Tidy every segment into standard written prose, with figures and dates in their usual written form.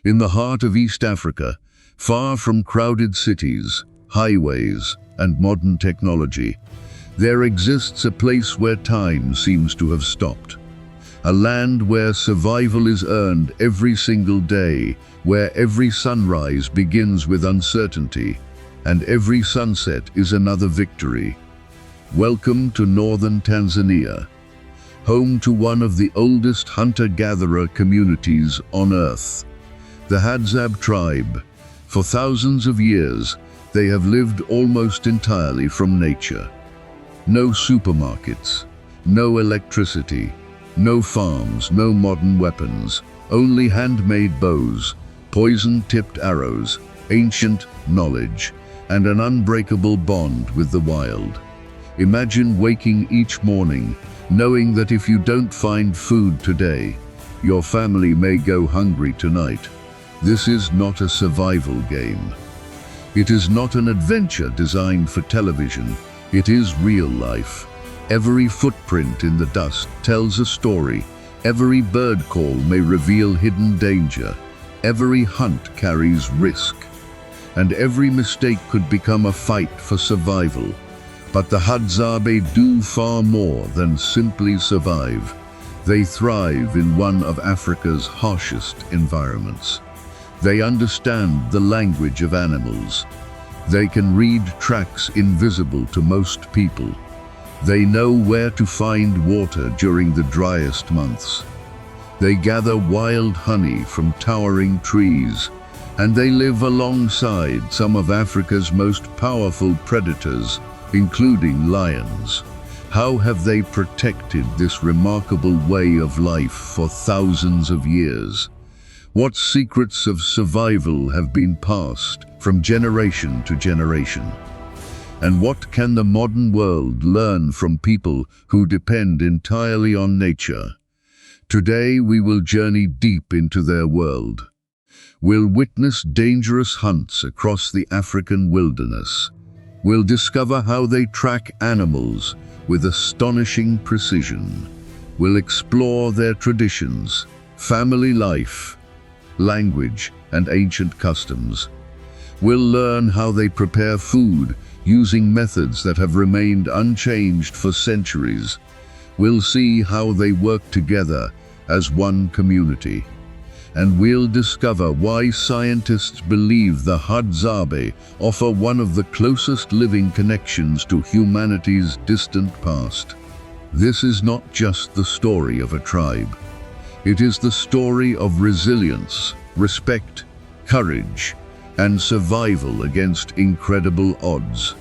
In the heart of East Africa, far from crowded cities, highways, and modern technology, there exists a place where time seems to have stopped. A land where survival is earned every single day, where every sunrise begins with uncertainty, and every sunset is another victory. Welcome to northern Tanzania, home to one of the oldest hunter-gatherer communities on Earth, the Hadzabe Tribe. For thousands of years, they have lived almost entirely from nature. No supermarkets, no electricity, no farms, no modern weapons, only handmade bows, poison-tipped arrows, ancient knowledge, and an unbreakable bond with the wild. Imagine waking each morning, knowing that if you don't find food today, your family may go hungry tonight. This is not a survival game. It is not an adventure designed for television. It is real life. Every footprint in the dust tells a story. Every bird call may reveal hidden danger. Every hunt carries risk. And every mistake could become a fight for survival. But the Hadzabe do far more than simply survive. They thrive in one of Africa's harshest environments. They understand the language of animals. They can read tracks invisible to most people. They know where to find water during the driest months. They gather wild honey from towering trees, and they live alongside some of Africa's most powerful predators, including lions. How have they protected this remarkable way of life for thousands of years? What secrets of survival have been passed from generation to generation? And what can the modern world learn from people who depend entirely on nature? Today we will journey deep into their world. We'll witness dangerous hunts across the African wilderness. We'll discover how they track animals with astonishing precision. We'll explore their traditions, family life, language, and ancient customs. We'll learn how they prepare food using methods that have remained unchanged for centuries. We'll see how they work together as one community. And we'll discover why scientists believe the Hadzabe offer one of the closest living connections to humanity's distant past. This is not just the story of a tribe. It is the story of resilience, respect, courage, and survival against incredible odds.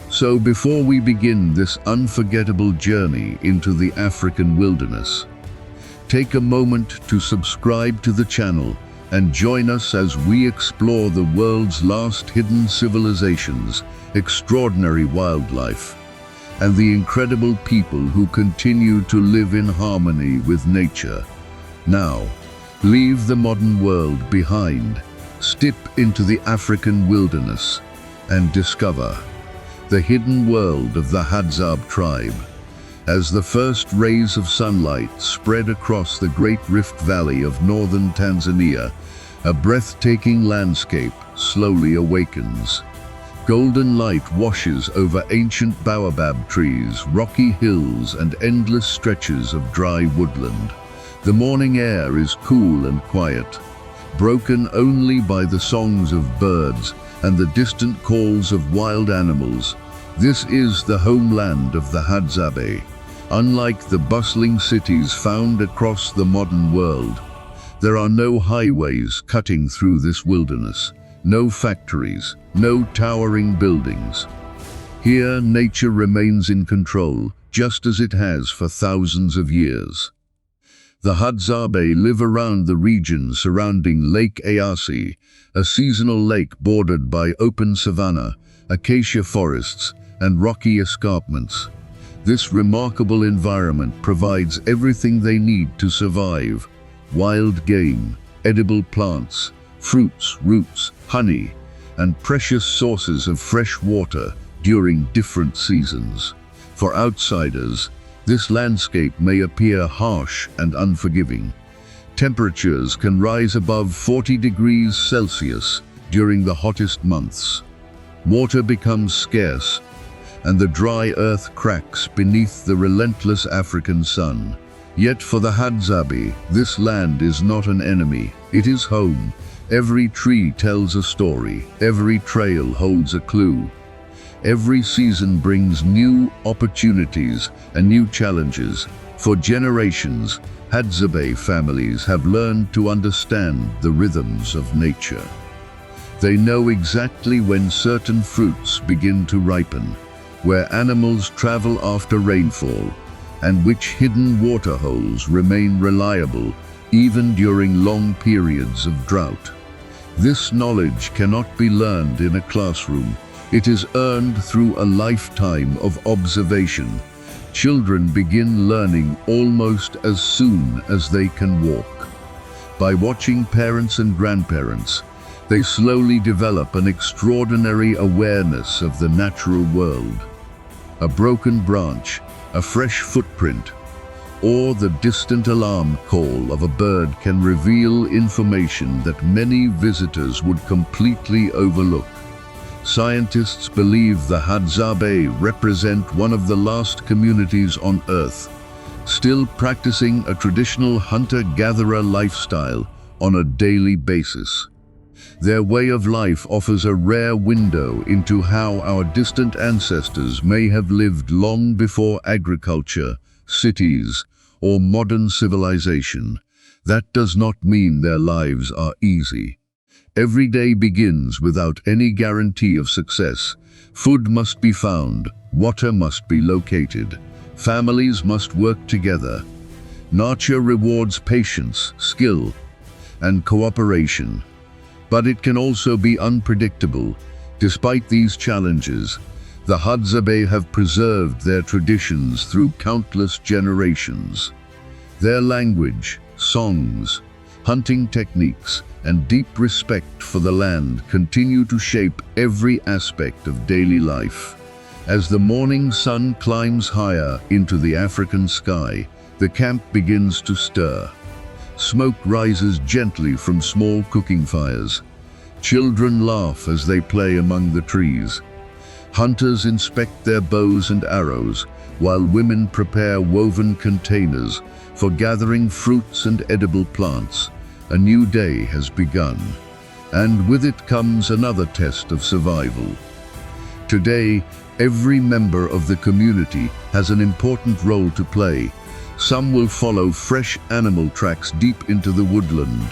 So before we begin this unforgettable journey into the African wilderness, take a moment to subscribe to the channel and join us as we explore the world's last hidden civilizations, extraordinary wildlife, and the incredible people who continue to live in harmony with nature. Now, leave the modern world behind, step into the African wilderness, and discover the hidden world of the Hadzabe tribe. As the first rays of sunlight spread across the Great Rift Valley of northern Tanzania, a breathtaking landscape slowly awakens. Golden light washes over ancient baobab trees, rocky hills, and endless stretches of dry woodland. The morning air is cool and quiet, broken only by the songs of birds and the distant calls of wild animals. This is the homeland of the Hadzabe. Unlike the bustling cities found across the modern world, there are no highways cutting through this wilderness, no factories, no towering buildings. Here, nature remains in control, just as it has for thousands of years. The Hadzabe live around the region surrounding Lake Eyasi, a seasonal lake bordered by open savanna, acacia forests, and rocky escarpments. This remarkable environment provides everything they need to survive: wild game, edible plants, fruits, roots, honey, and precious sources of fresh water during different seasons. For outsiders, this landscape may appear harsh and unforgiving. Temperatures can rise above 40 degrees Celsius during the hottest months. Water becomes scarce, and the dry earth cracks beneath the relentless African sun. Yet for the Hadzabe, this land is not an enemy, it is home. Every tree tells a story, every trail holds a clue. Every season brings new opportunities and new challenges. For generations, Hadzabe families have learned to understand the rhythms of nature. They know exactly when certain fruits begin to ripen, where animals travel after rainfall, and which hidden waterholes remain reliable even during long periods of drought. This knowledge cannot be learned in a classroom. It is earned through a lifetime of observation. Children begin learning almost as soon as they can walk. By watching parents and grandparents, they slowly develop an extraordinary awareness of the natural world. A broken branch, a fresh footprint, or the distant alarm call of a bird can reveal information that many visitors would completely overlook. Scientists believe the Hadzabe represent one of the last communities on Earth, still practicing a traditional hunter-gatherer lifestyle on a daily basis. Their way of life offers a rare window into how our distant ancestors may have lived long before agriculture, cities, or modern civilization. That does not mean their lives are easy. Every day begins without any guarantee of success. Food must be found, water must be located, families must work together. Nature rewards patience, skill, and cooperation. But it can also be unpredictable. Despite these challenges, the Hadzabe have preserved their traditions through countless generations. Their language, songs, hunting techniques, and deep respect for the land continue to shape every aspect of daily life. As the morning sun climbs higher into the African sky, the camp begins to stir. Smoke rises gently from small cooking fires. Children laugh as they play among the trees. Hunters inspect their bows and arrows, while women prepare woven containers for gathering fruits and edible plants. A new day has begun, and with it comes another test of survival. Today, every member of the community has an important role to play. Some will follow fresh animal tracks deep into the woodland.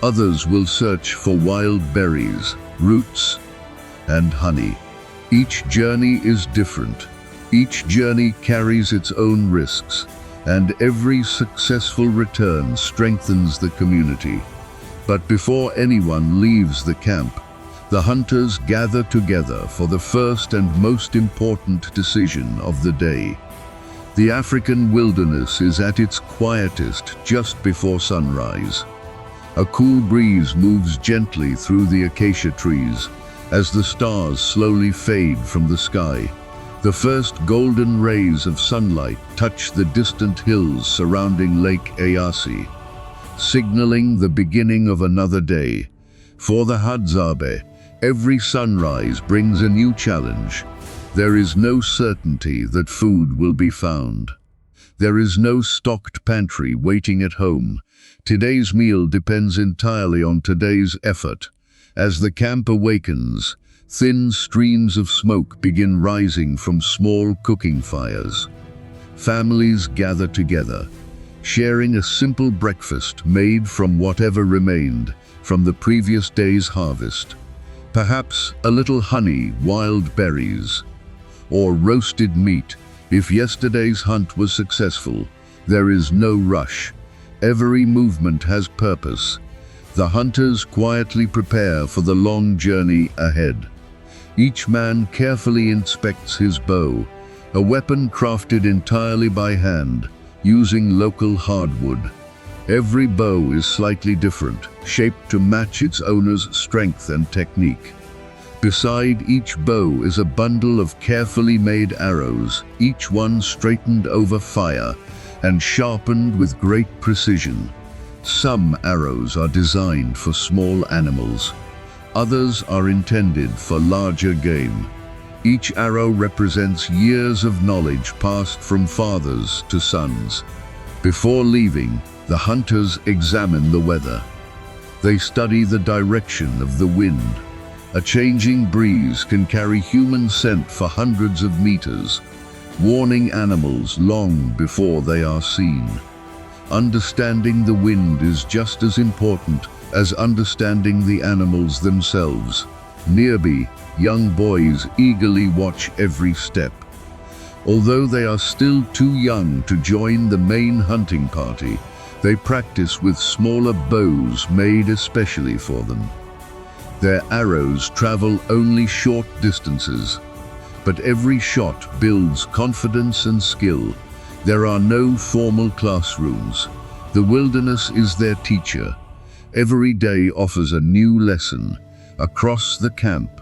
Others will search for wild berries, roots, and honey. Each journey is different. Each journey carries its own risks, and every successful return strengthens the community. But before anyone leaves the camp, the hunters gather together for the first and most important decision of the day. The African wilderness is at its quietest just before sunrise. A cool breeze moves gently through the acacia trees as the stars slowly fade from the sky. The first golden rays of sunlight touch the distant hills surrounding Lake Eyasi, signaling the beginning of another day. For the Hadzabe, every sunrise brings a new challenge. There is no certainty that food will be found. There is no stocked pantry waiting at home. Today's meal depends entirely on today's effort. As the camp awakens, thin streams of smoke begin rising from small cooking fires. Families gather together, sharing a simple breakfast made from whatever remained from the previous day's harvest. Perhaps a little honey, wild berries, or roasted meat. If yesterday's hunt was successful, there is no rush. Every movement has purpose. The hunters quietly prepare for the long journey ahead. Each man carefully inspects his bow, a weapon crafted entirely by hand, using local hardwood. Every bow is slightly different, shaped to match its owner's strength and technique. Beside each bow is a bundle of carefully made arrows, each one straightened over fire and sharpened with great precision. Some arrows are designed for small animals. Others are intended for larger game. Each arrow represents years of knowledge passed from fathers to sons. Before leaving, the hunters examine the weather. They study the direction of the wind. A changing breeze can carry human scent for hundreds of meters, warning animals long before they are seen. Understanding the wind is just as important as understanding the animals themselves. Nearby, young boys eagerly watch every step. Although they are still too young to join the main hunting party, they practice with smaller bows made especially for them. Their arrows travel only short distances, but every shot builds confidence and skill. There are no formal classrooms. The wilderness is their teacher. Every day offers a new lesson. Across the camp,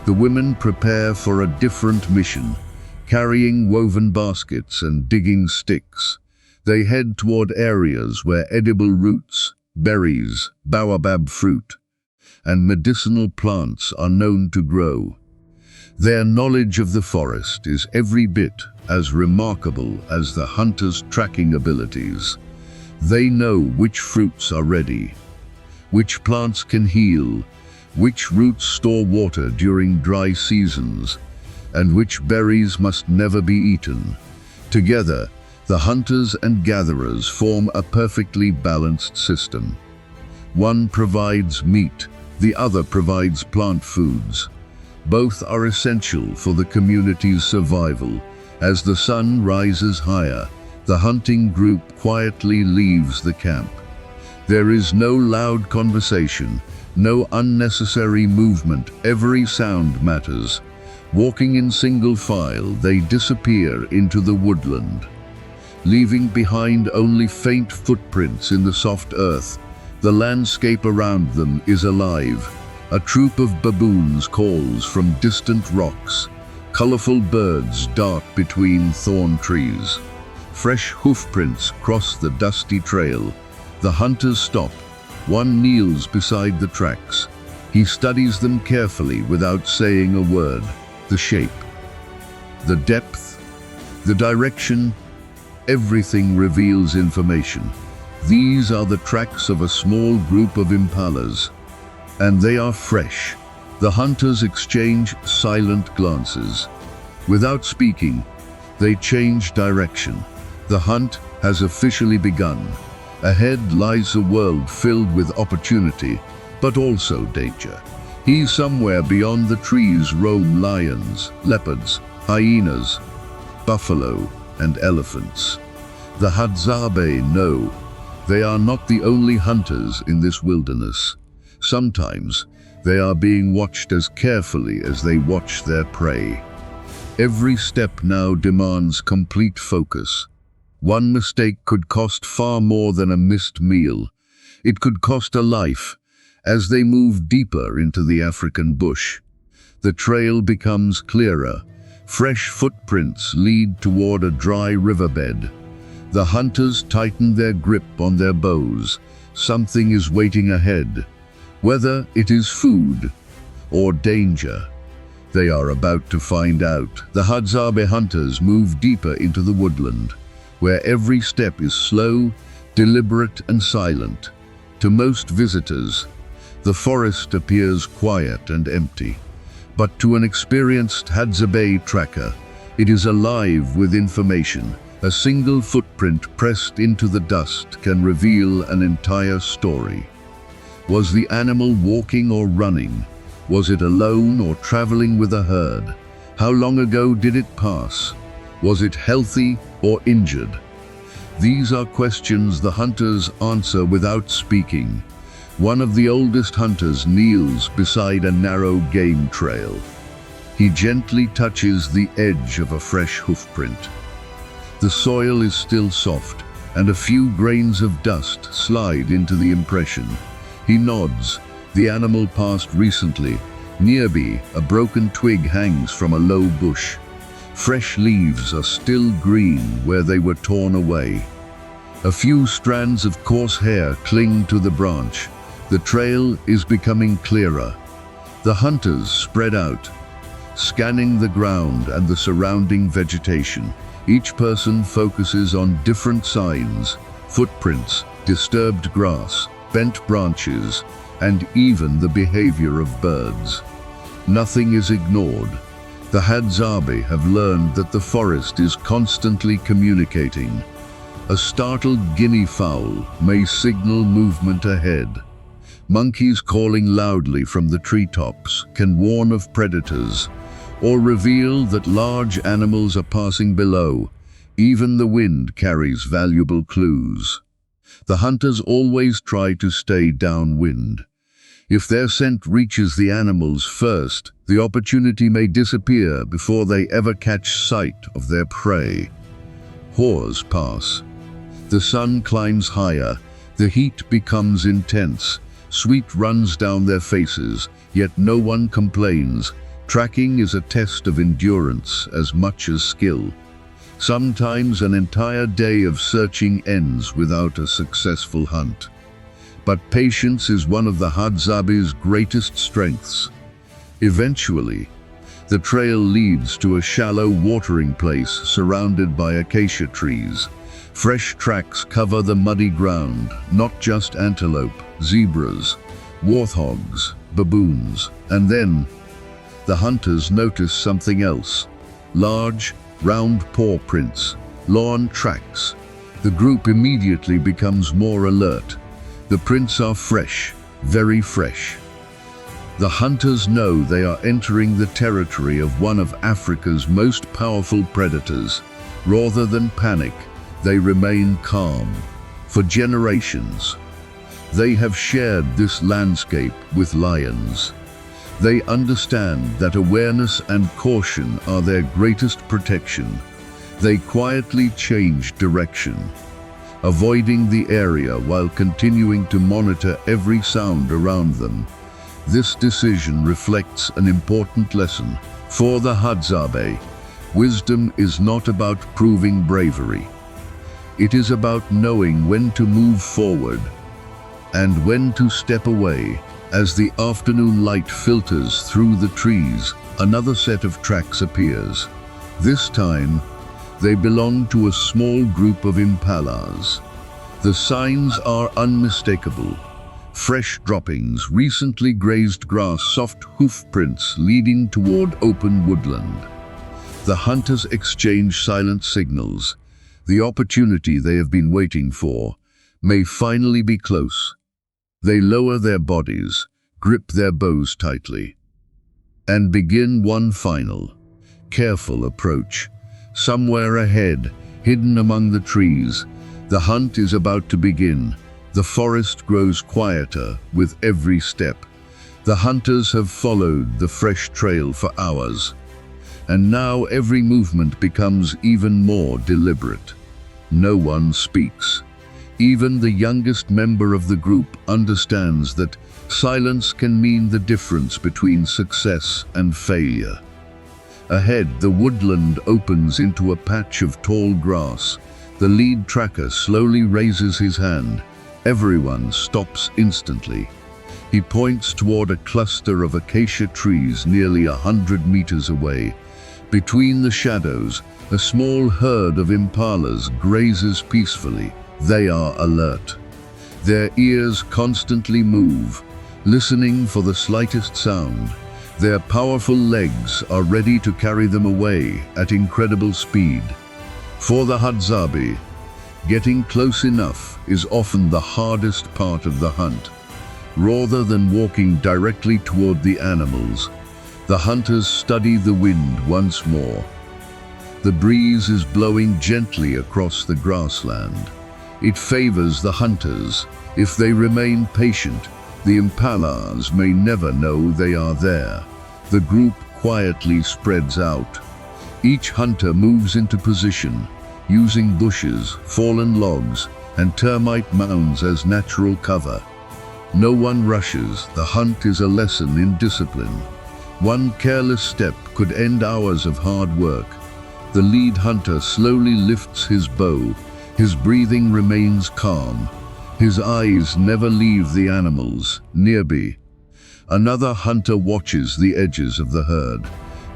the women prepare for a different mission, carrying woven baskets and digging sticks. They head toward areas where edible roots, berries, baobab fruit, and medicinal plants are known to grow. Their knowledge of the forest is every bit as remarkable as the hunters' tracking abilities. They know which fruits are ready, which plants can heal, which roots store water during dry seasons, and which berries must never be eaten. Together, the hunters and gatherers form a perfectly balanced system. One provides meat, the other provides plant foods. Both are essential for the community's survival. As the sun rises higher, the hunting group quietly leaves the camp. There is no loud conversation, no unnecessary movement. Every sound matters. Walking in single file, they disappear into the woodland, leaving behind only faint footprints in the soft earth. The landscape around them is alive. A troop of baboons calls from distant rocks. Colorful birds dart between thorn trees. Fresh hoofprints cross the dusty trail. The hunters stop. One kneels beside the tracks. He studies them carefully without saying a word. The shape, the depth, the direction, everything reveals information. These are the tracks of a small group of impalas, and they are fresh. The hunters exchange silent glances. Without speaking, they change direction. The hunt has officially begun. Ahead lies a world filled with opportunity, but also danger. Somewhere beyond the trees roam lions, leopards, hyenas, buffalo, and elephants. The Hadzabe know they are not the only hunters in this wilderness. Sometimes they are being watched as carefully as they watch their prey. Every step now demands complete focus. One mistake could cost far more than a missed meal. It could cost a life. As they move deeper into the African bush, the trail becomes clearer. Fresh footprints lead toward a dry riverbed. The hunters tighten their grip on their bows. Something is waiting ahead. Whether it is food or danger, they are about to find out. The Hadzabe hunters move deeper into the woodland, where every step is slow, deliberate, and silent. To most visitors, the forest appears quiet and empty, but to an experienced Hadzabe tracker, it is alive with information. A single footprint pressed into the dust can reveal an entire story. Was the animal walking or running? Was it alone or traveling with a herd? How long ago did it pass? Was it healthy or injured? These are questions the hunters answer without speaking. One of the oldest hunters kneels beside a narrow game trail. He gently touches the edge of a fresh hoofprint. The soil is still soft, and a few grains of dust slide into the impression. He nods. The animal passed recently. Nearby, a broken twig hangs from a low bush. Fresh leaves are still green where they were torn away. A few strands of coarse hair cling to the branch. The trail is becoming clearer. The hunters spread out, scanning the ground and the surrounding vegetation. Each person focuses on different signs: footprints, disturbed grass, bent branches, and even the behavior of birds. Nothing is ignored. The Hadzabe have learned that the forest is constantly communicating. A startled guinea fowl may signal movement ahead. Monkeys calling loudly from the treetops can warn of predators or reveal that large animals are passing below. Even the wind carries valuable clues. The hunters always try to stay downwind. If their scent reaches the animals first, the opportunity may disappear before they ever catch sight of their prey. Hours pass. The sun climbs higher. The heat becomes intense. Sweat runs down their faces, yet no one complains. Tracking is a test of endurance as much as skill. Sometimes an entire day of searching ends without a successful hunt. But patience is one of the Hadzabe's greatest strengths. Eventually, the trail leads to a shallow watering place surrounded by acacia trees. Fresh tracks cover the muddy ground, not just antelope, zebras, warthogs, baboons. And then, the hunters notice something else. Large, round paw prints, lawn tracks. The group immediately becomes more alert. The prints are fresh, very fresh. The hunters know they are entering the territory of one of Africa's most powerful predators. Rather than panic, they remain calm. For generations, they have shared this landscape with lions. They understand that awareness and caution are their greatest protection. They quietly change direction, avoiding the area while continuing to monitor every sound around them. This decision reflects an important lesson. For the Hadzabe, wisdom is not about proving bravery. It is about knowing when to move forward and when to step away. As the afternoon light filters through the trees, another set of tracks appears. This time, they belong to a small group of impalas. The signs are unmistakable. Fresh droppings, recently grazed grass, soft hoof prints leading toward open woodland. The hunters exchange silent signals. The opportunity they have been waiting for may finally be close. They lower their bodies, grip their bows tightly, and begin one final, careful approach. Somewhere ahead, hidden among the trees, the hunt is about to begin. The forest grows quieter with every step. The hunters have followed the fresh trail for hours, and now every movement becomes even more deliberate. No one speaks. Even the youngest member of the group understands that silence can mean the difference between success and failure. Ahead, the woodland opens into a patch of tall grass. The lead tracker slowly raises his hand. Everyone stops instantly. He points toward a cluster of acacia trees nearly 100 meters away. Between the shadows, a small herd of impalas grazes peacefully. They are alert. Their ears constantly move, listening for the slightest sound. Their powerful legs are ready to carry them away at incredible speed. For the Hadzabe, getting close enough is often the hardest part of the hunt. Rather than walking directly toward the animals, the hunters study the wind once more. The breeze is blowing gently across the grassland. It favors the hunters. If they remain patient, the impalas may never know they are there. The group quietly spreads out. Each hunter moves into position, using bushes, fallen logs, and termite mounds as natural cover. No one rushes. The hunt is a lesson in discipline. One careless step could end hours of hard work. The lead hunter slowly lifts his bow, His breathing remains calm. His eyes never leave the animals. Nearby, another hunter watches the edges of the herd,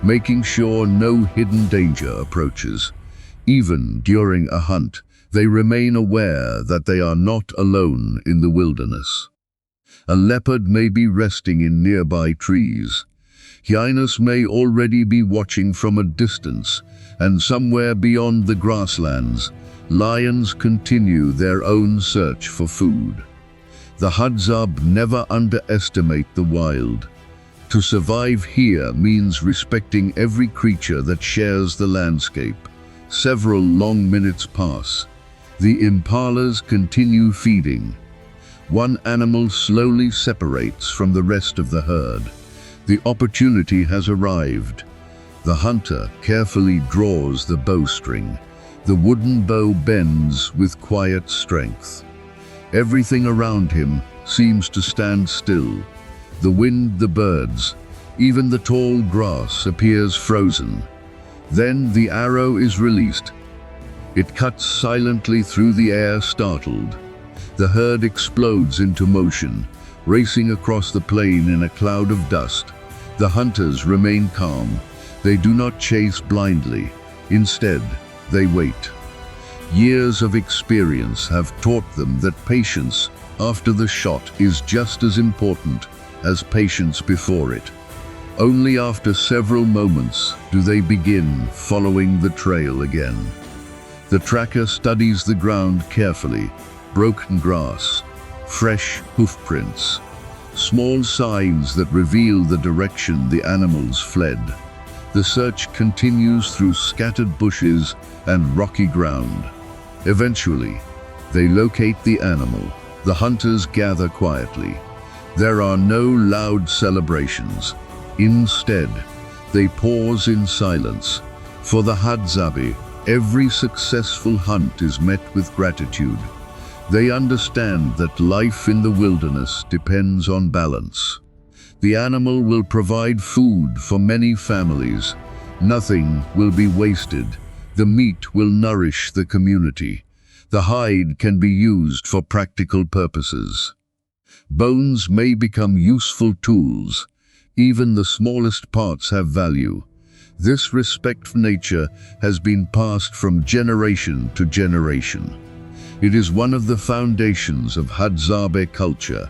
making sure no hidden danger approaches. Even during a hunt, they remain aware that they are not alone in the wilderness. A leopard may be resting in nearby trees. Hyenas may already be watching from a distance, and somewhere beyond the grasslands, lions continue their own search for food. The Hadzabe never underestimate the wild. To survive here means respecting every creature that shares the landscape. Several long minutes pass. The impalas continue feeding. One animal slowly separates from the rest of the herd. The opportunity has arrived. The hunter carefully draws the bowstring. The wooden bow bends with quiet strength. Everything around him seems to stand still. The wind, the birds, even the tall grass appears frozen. Then the arrow is released. It cuts silently through the air, startled. The herd explodes into motion, racing across the plain in a cloud of dust. The hunters remain calm. They do not chase blindly. Instead, they wait. Years of experience have taught them that patience after the shot is just as important as patience before it. Only after several moments do they begin following the trail again. The tracker studies the ground carefully. Broken grass, fresh hoofprints, small signs that reveal the direction the animals fled. The search continues through scattered bushes and rocky ground. Eventually, they locate the animal. The hunters gather quietly. There are no loud celebrations. Instead, they pause in silence. For the Hadzabe, every successful hunt is met with gratitude. They understand that life in the wilderness depends on balance. The animal will provide food for many families. Nothing will be wasted. The meat will nourish the community. The hide can be used for practical purposes. Bones may become useful tools. Even the smallest parts have value. This respect for nature has been passed from generation to generation. It is one of the foundations of Hadzabe culture.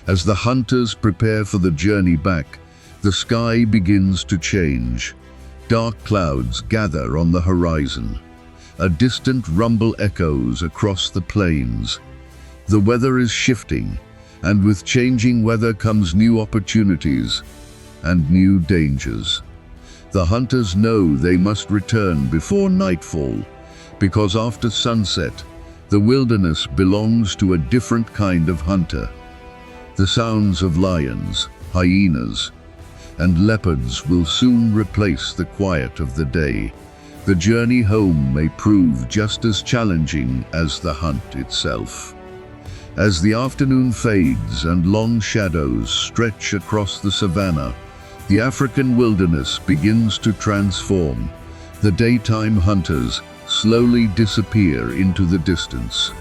As the hunters prepare for the journey back, the sky begins to change. Dark clouds gather on the horizon. A distant rumble echoes across the plains. The weather is shifting, and with changing weather comes new opportunities and new dangers. The hunters know they must return before nightfall, because after sunset, the wilderness belongs to a different kind of hunter. The sounds of lions, hyenas, and leopards will soon replace the quiet of the day. The journey home may prove just as challenging as the hunt itself. As the afternoon fades and long shadows stretch across the savannah, the African wilderness begins to transform. The daytime hunters slowly disappear into the distance.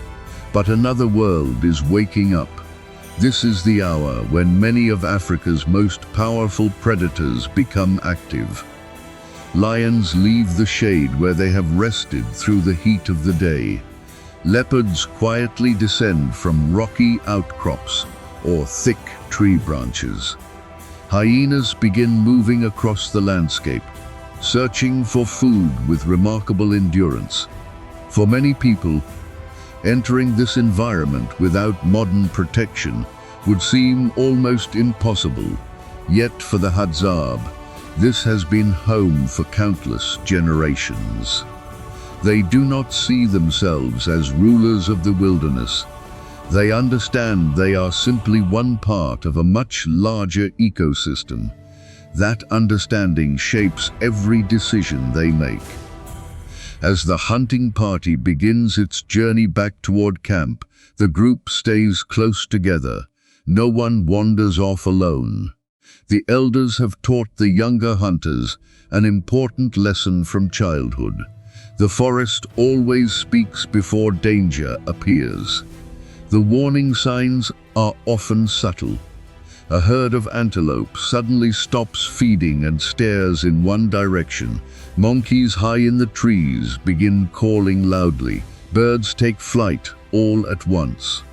But another world is waking up. This is the hour when many of Africa's most powerful predators become active. Lions leave the shade where they have rested through the heat of the day. Leopards quietly descend from rocky outcrops or thick tree branches. Hyenas begin moving across the landscape, searching for food with remarkable endurance. For many people, entering this environment without modern protection would seem almost impossible. Yet for the Hadzabe, this has been home for countless generations. They do not see themselves as rulers of the wilderness. They understand they are simply one part of a much larger ecosystem. That understanding shapes every decision they make. As the hunting party begins its journey back toward camp, the group stays close together. No one wanders off alone. The elders have taught the younger hunters an important lesson from childhood. The forest always speaks before danger appears. The warning signs are often subtle. A herd of antelope suddenly stops feeding and stares in one direction. Monkeys high in the trees begin calling loudly. Birds take flight all at once.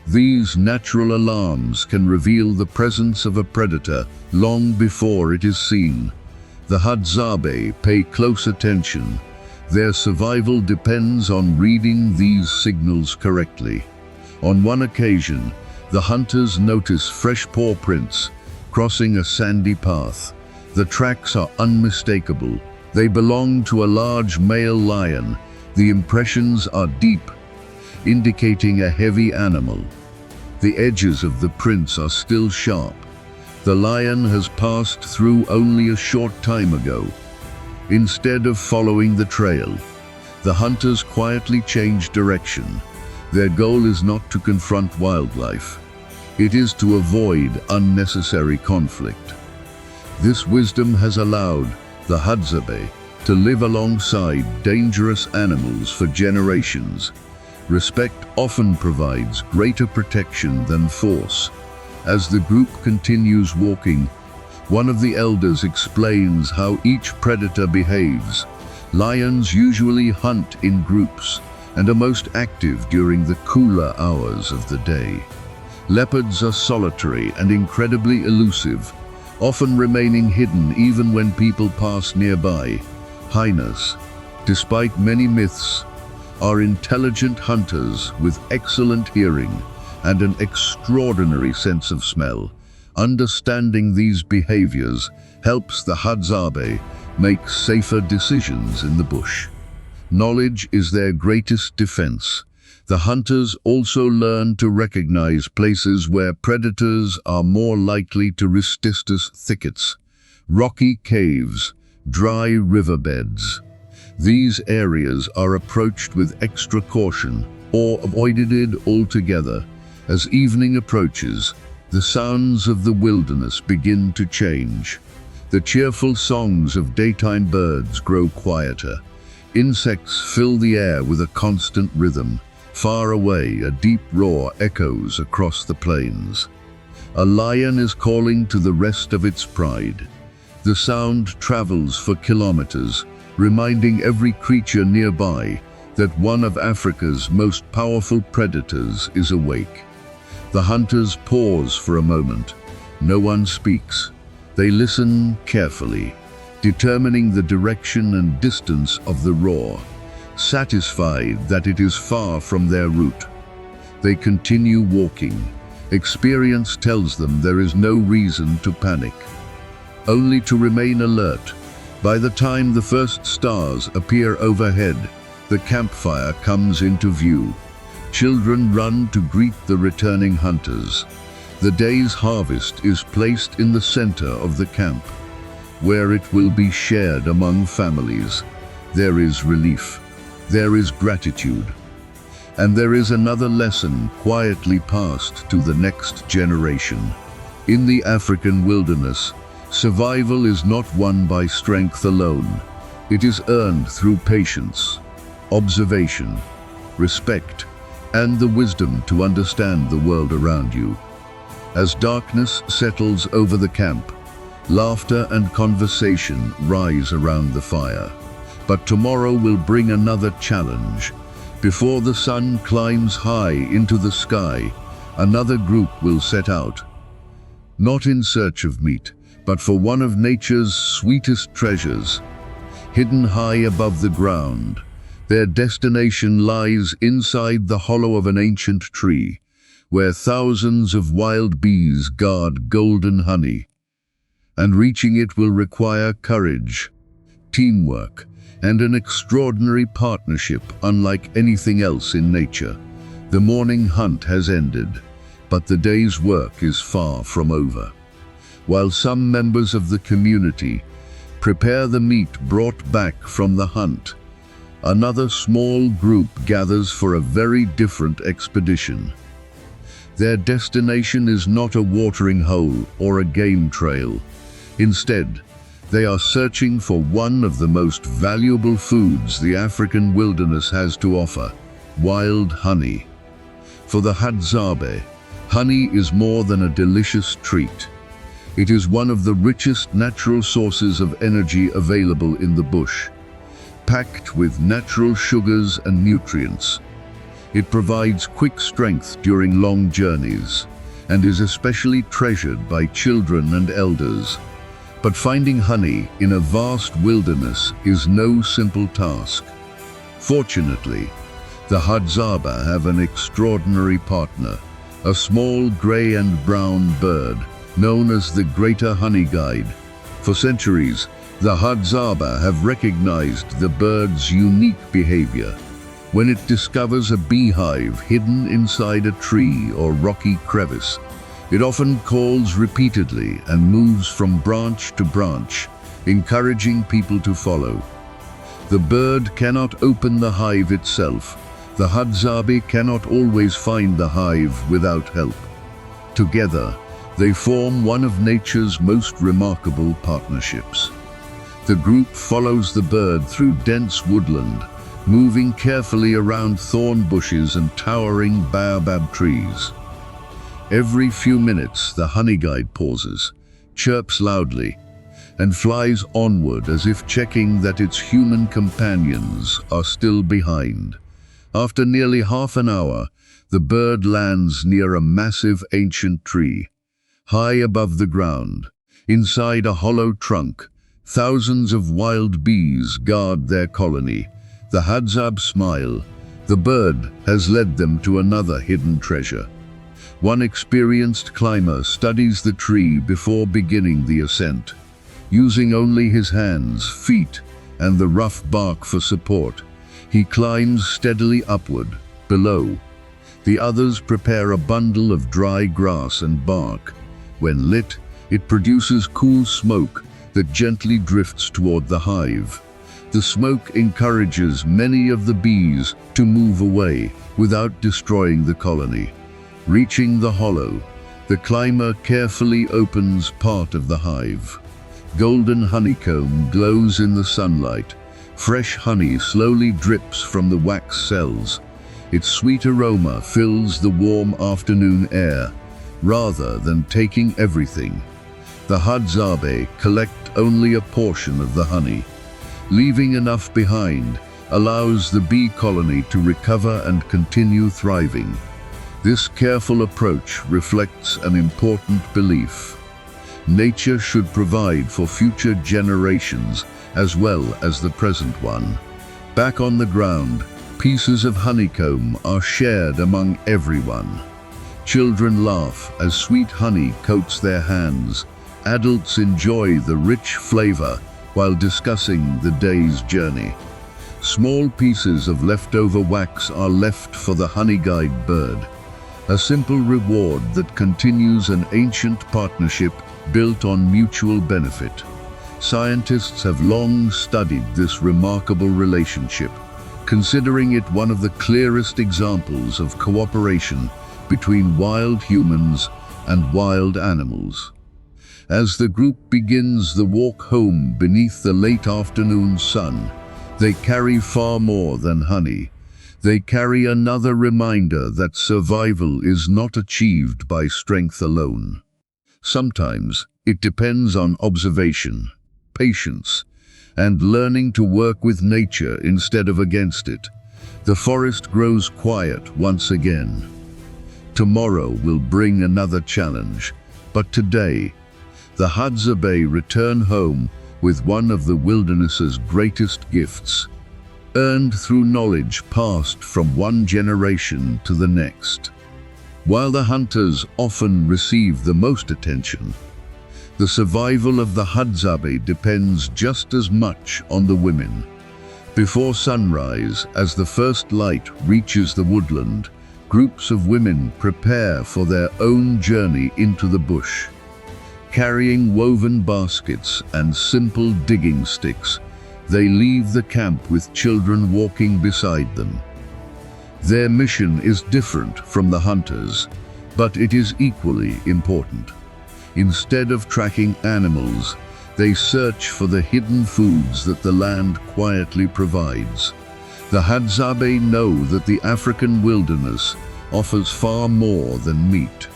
These natural alarms can reveal the presence of a predator long before it is seen. The Hadzabe pay close attention. Their survival depends on reading these signals correctly. On one occasion, the hunters notice fresh paw prints crossing a sandy path. The tracks are unmistakable. They belong to a large male lion. The impressions are deep, indicating a heavy animal. The edges of the prints are still sharp. The lion has passed through only a short time ago. Instead of following the trail, the hunters quietly change direction. Their goal is not to confront wildlife. It is to avoid unnecessary conflict. This wisdom has allowed the Hadzabe to live alongside dangerous animals for generations. Respect often provides greater protection than force. As the group continues walking, one of the elders explains how each predator behaves. Lions usually hunt in groups and are most active during the cooler hours of the day. Leopards are solitary and incredibly elusive, often remaining hidden even when people pass nearby. Hyenas, despite many myths, are intelligent hunters with excellent hearing and an extraordinary sense of smell. Understanding these behaviors helps the Hadzabe make safer decisions in the bush. Knowledge is their greatest defense. The hunters also learn to recognize places where predators are more likely to resist thickets, rocky caves, dry riverbeds. These areas are approached with extra caution or avoided altogether. As evening approaches, the sounds of the wilderness begin to change. The cheerful songs of daytime birds grow quieter. Insects fill the air with a constant rhythm. Far away, a deep roar echoes across the plains. A lion is calling to the rest of its pride. The sound travels for kilometers, reminding every creature nearby that one of Africa's most powerful predators is awake. The hunters pause for a moment. No one speaks. They listen carefully, determining the direction and distance of the roar. Satisfied that it is far from their route, they continue walking. Experience tells them there is no reason to panic, only to remain alert. By the time the first stars appear overhead, the campfire comes into view. Children run to greet the returning hunters. The day's harvest is placed in the center of the camp, where it will be shared among families. There is relief, there is gratitude, and there is another lesson quietly passed to the next generation. In the African wilderness, survival is not won by strength alone. It is earned through patience, observation, respect, and the wisdom to understand the world around you. As darkness settles over the camp, laughter and conversation rise around the fire. But tomorrow will bring another challenge. Before the sun climbs high into the sky, another group will set out, not in search of meat, but for one of nature's sweetest treasures. Hidden high above the ground, their destination lies inside the hollow of an ancient tree, where thousands of wild bees guard golden honey. And reaching it will require courage, teamwork, and an extraordinary partnership unlike anything else in nature. The morning hunt has ended, but the day's work is far from over. While some members of the community prepare the meat brought back from the hunt, another small group gathers for a very different expedition. Their destination is not a watering hole or a game trail. Instead, They are searching for one of the most valuable foods the African wilderness has to offer: wild honey. For the Hadzabe, honey is more than a delicious treat. It is one of the richest natural sources of energy available in the bush, packed with natural sugars and nutrients. It provides quick strength during long journeys and is especially treasured by children and elders. But finding honey in a vast wilderness is no simple task. Fortunately, the Hadzabe have an extraordinary partner, a small gray and brown bird known as the Greater Honey Guide. For centuries, the Hadzabe have recognized the bird's unique behavior. When it discovers a beehive hidden inside a tree or rocky crevice, it often calls repeatedly and moves from branch to branch, encouraging people to follow. The bird cannot open the hive itself. The Hadzabe cannot always find the hive without help. Together, they form one of nature's most remarkable partnerships. The group follows the bird through dense woodland, moving carefully around thorn bushes and towering baobab trees. Every few minutes, the honey guide pauses, chirps loudly, and flies onward as if checking that its human companions are still behind. After nearly half an hour, the bird lands near a massive ancient tree. High above the ground, inside a hollow trunk, thousands of wild bees guard their colony. The Hadzabe smile. The bird has led them to another hidden treasure. One experienced climber studies the tree before beginning the ascent, using only his hands, feet, and the rough bark for support. He climbs steadily upward. Below, the others prepare a bundle of dry grass and bark. When lit, it produces cool smoke that gently drifts toward the hive. The smoke encourages many of the bees to move away without destroying the colony. Reaching the hollow, the climber carefully opens part of the hive. Golden honeycomb glows in the sunlight. Fresh honey slowly drips from the wax cells. Its sweet aroma fills the warm afternoon air. Rather than taking everything, the Hadzabe collect only a portion of the honey. Leaving enough behind allows the bee colony to recover and continue thriving. This careful approach reflects an important belief. Nature should provide for future generations as well as the present one. Back on the ground, pieces of honeycomb are shared among everyone. Children laugh as sweet honey coats their hands. Adults enjoy the rich flavor while discussing the day's journey. Small pieces of leftover wax are left for the honey guide bird, a simple reward that continues an ancient partnership built on mutual benefit. Scientists have long studied this remarkable relationship, considering it one of the clearest examples of cooperation between wild humans and wild animals. As the group begins the walk home beneath the late afternoon sun, they carry far more than honey. They carry another reminder that survival is not achieved by strength alone. Sometimes it depends on observation, patience, and learning to work with nature instead of against it. The forest grows quiet once again. Tomorrow will bring another challenge, but today, the Hadzabe return home with one of the wilderness's greatest gifts, earned through knowledge passed from one generation to the next. While the hunters often receive the most attention, the survival of the Hadzabe depends just as much on the women. Before sunrise, as the first light reaches the woodland, groups of women prepare for their own journey into the bush. Carrying woven baskets and simple digging sticks, they leave the camp with children walking beside them. Their mission is different from the hunters, but it is equally important. Instead of tracking animals, They search for the hidden foods that the land quietly provides. The Hadzabe know that the African wilderness offers far more than meat.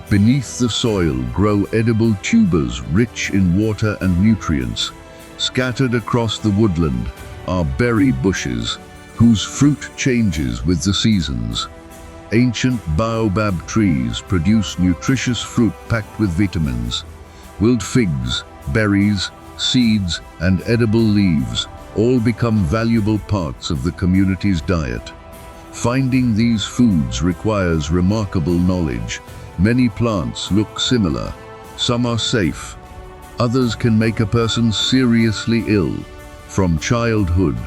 Beneath the soil grow edible tubers rich in water and nutrients. Scattered across the woodland are berry bushes, whose fruit changes with the seasons. Ancient baobab trees produce nutritious fruit packed with vitamins. Wild figs, berries, seeds, and edible leaves all become valuable parts of the community's diet. Finding these foods requires remarkable knowledge. Many plants look similar. Some are safe. Others can make a person seriously ill. From childhood,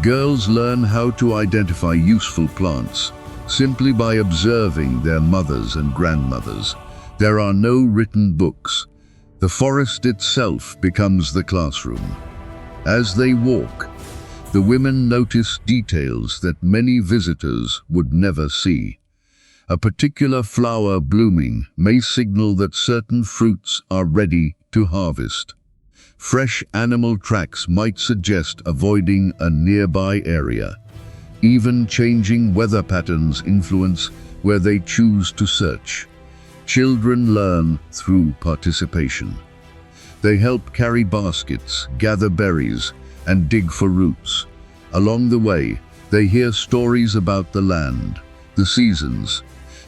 girls learn how to identify useful plants simply by observing their mothers and grandmothers. There are no written books. The forest itself becomes the classroom. As they walk, the women notice details that many visitors would never see. A particular flower blooming may signal that certain fruits are ready to harvest. Fresh animal tracks might suggest avoiding a nearby area. Even changing weather patterns influence where they choose to search. Children learn through participation. They help carry baskets, gather berries, and dig for roots. Along the way, they hear stories about the land, the seasons,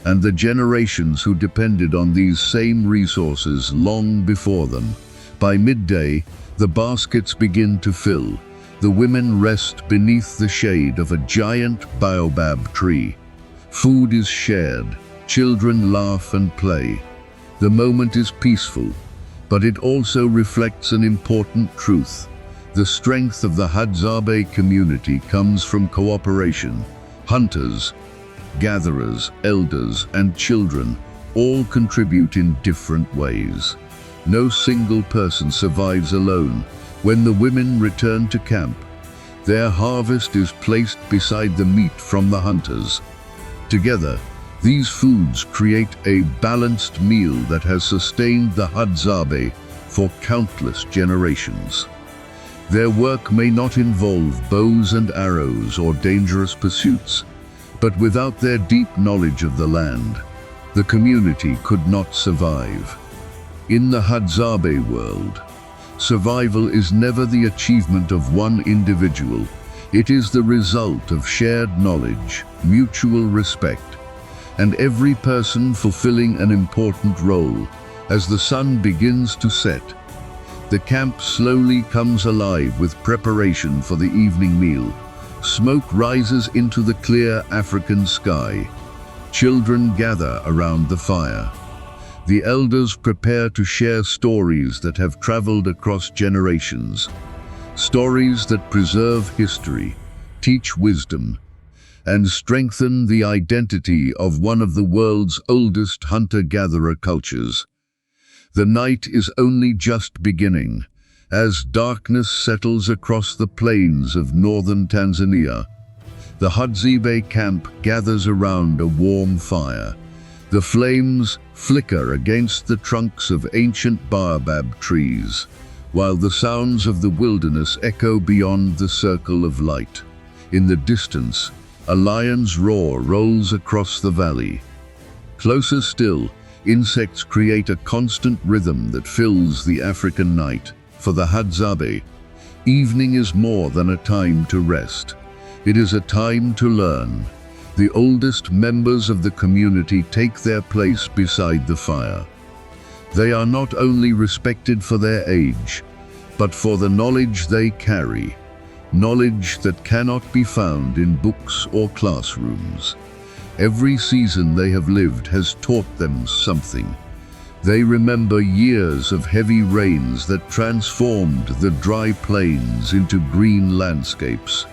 and the generations who depended on these same resources long before them. By midday, the baskets begin to fill. The women rest beneath the shade of a giant baobab tree. Food is shared. Children laugh and play. The moment is peaceful, but it also reflects an important truth. The strength of the Hadzabe community comes from cooperation. Hunters, gatherers, elders, and children all contribute in different ways. No single person survives alone. When the women return to camp, their harvest is placed beside the meat from the hunters. Together, these foods create a balanced meal that has sustained the Hadzabe for countless generations. Their work may not involve bows and arrows or dangerous pursuits, but without their deep knowledge of the land, the community could not survive. In the Hadzabe world, survival is never the achievement of one individual. It is the result of shared knowledge, mutual respect, and every person fulfilling an important role. As the sun begins to set, the camp slowly comes alive with preparation for the evening meal. Smoke rises into the clear African sky. Children gather around the fire. The elders prepare to share stories that have traveled across generations. Stories that preserve history, teach wisdom, and strengthen the identity of one of the world's oldest hunter-gatherer cultures. The night is only just beginning. As darkness settles across the plains of northern Tanzania, the Hadzabe camp gathers around a warm fire. The flames flicker against the trunks of ancient baobab trees, while the sounds of the wilderness echo beyond the circle of light. In the distance, a lion's roar rolls across the valley. Closer still, insects create a constant rhythm that fills the African night. For the Hadzabe, evening is more than a time to rest. It is a time to learn. The oldest members of the community take their place beside the fire. They are not only respected for their age, but for the knowledge they carry, knowledge that cannot be found in books or classrooms. Every season they have lived has taught them something. They remember years of heavy rains that transformed the dry plains into green landscapes.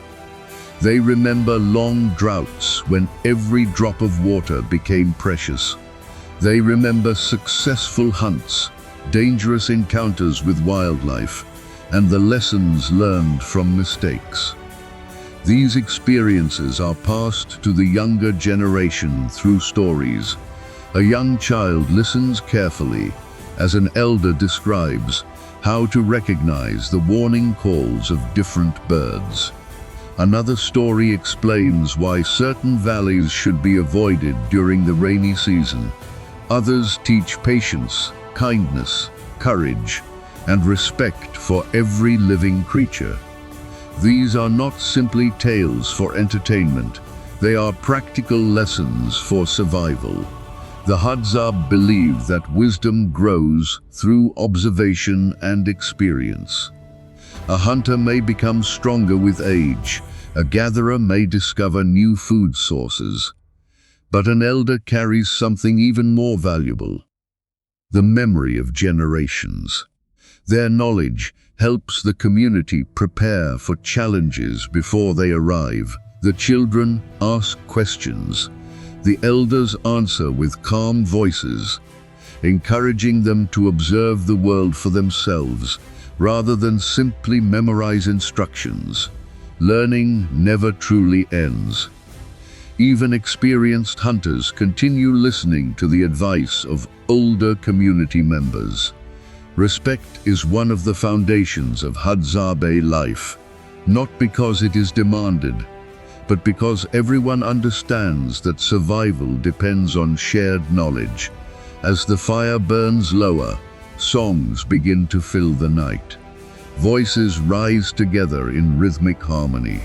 They remember long droughts when every drop of water became precious. They remember successful hunts, dangerous encounters with wildlife, and the lessons learned from mistakes. These experiences are passed to the younger generation through stories. A young child listens carefully as an elder describes how to recognize the warning calls of different birds. Another story explains why certain valleys should be avoided during the rainy season. Others teach patience, kindness, courage, and respect for every living creature. These are not simply tales for entertainment, they are practical lessons for survival. The Hadzabe believe that wisdom grows through observation and experience. A hunter may become stronger with age, a gatherer may discover new food sources, but an elder carries something even more valuable: the memory of generations. Their knowledge helps the community prepare for challenges before they arrive. The children ask questions. The elders answer with calm voices, encouraging them to observe the world for themselves rather than simply memorize instructions. Learning never truly ends. Even experienced hunters continue listening to the advice of older community members. Respect is one of the foundations of Hadzabe life, not because it is demanded, but because everyone understands that survival depends on shared knowledge. As the fire burns lower, songs begin to fill the night. Voices rise together in rhythmic harmony.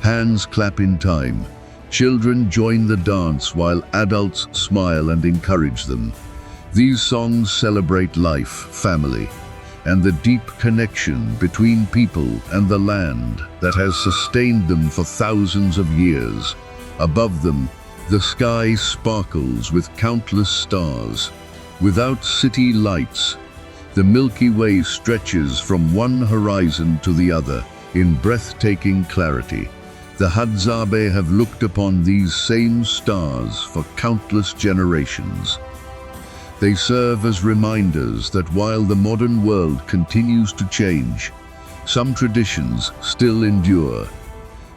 Hands clap in time. Children join the dance while adults smile and encourage them. These songs celebrate life, family, and the deep connection between people and the land that has sustained them for thousands of years. Above them, the sky sparkles with countless stars. Without city lights, the Milky Way stretches from one horizon to the other in breathtaking clarity. The Hadzabe have looked upon these same stars for countless generations. They serve as reminders that while the modern world continues to change, some traditions still endure.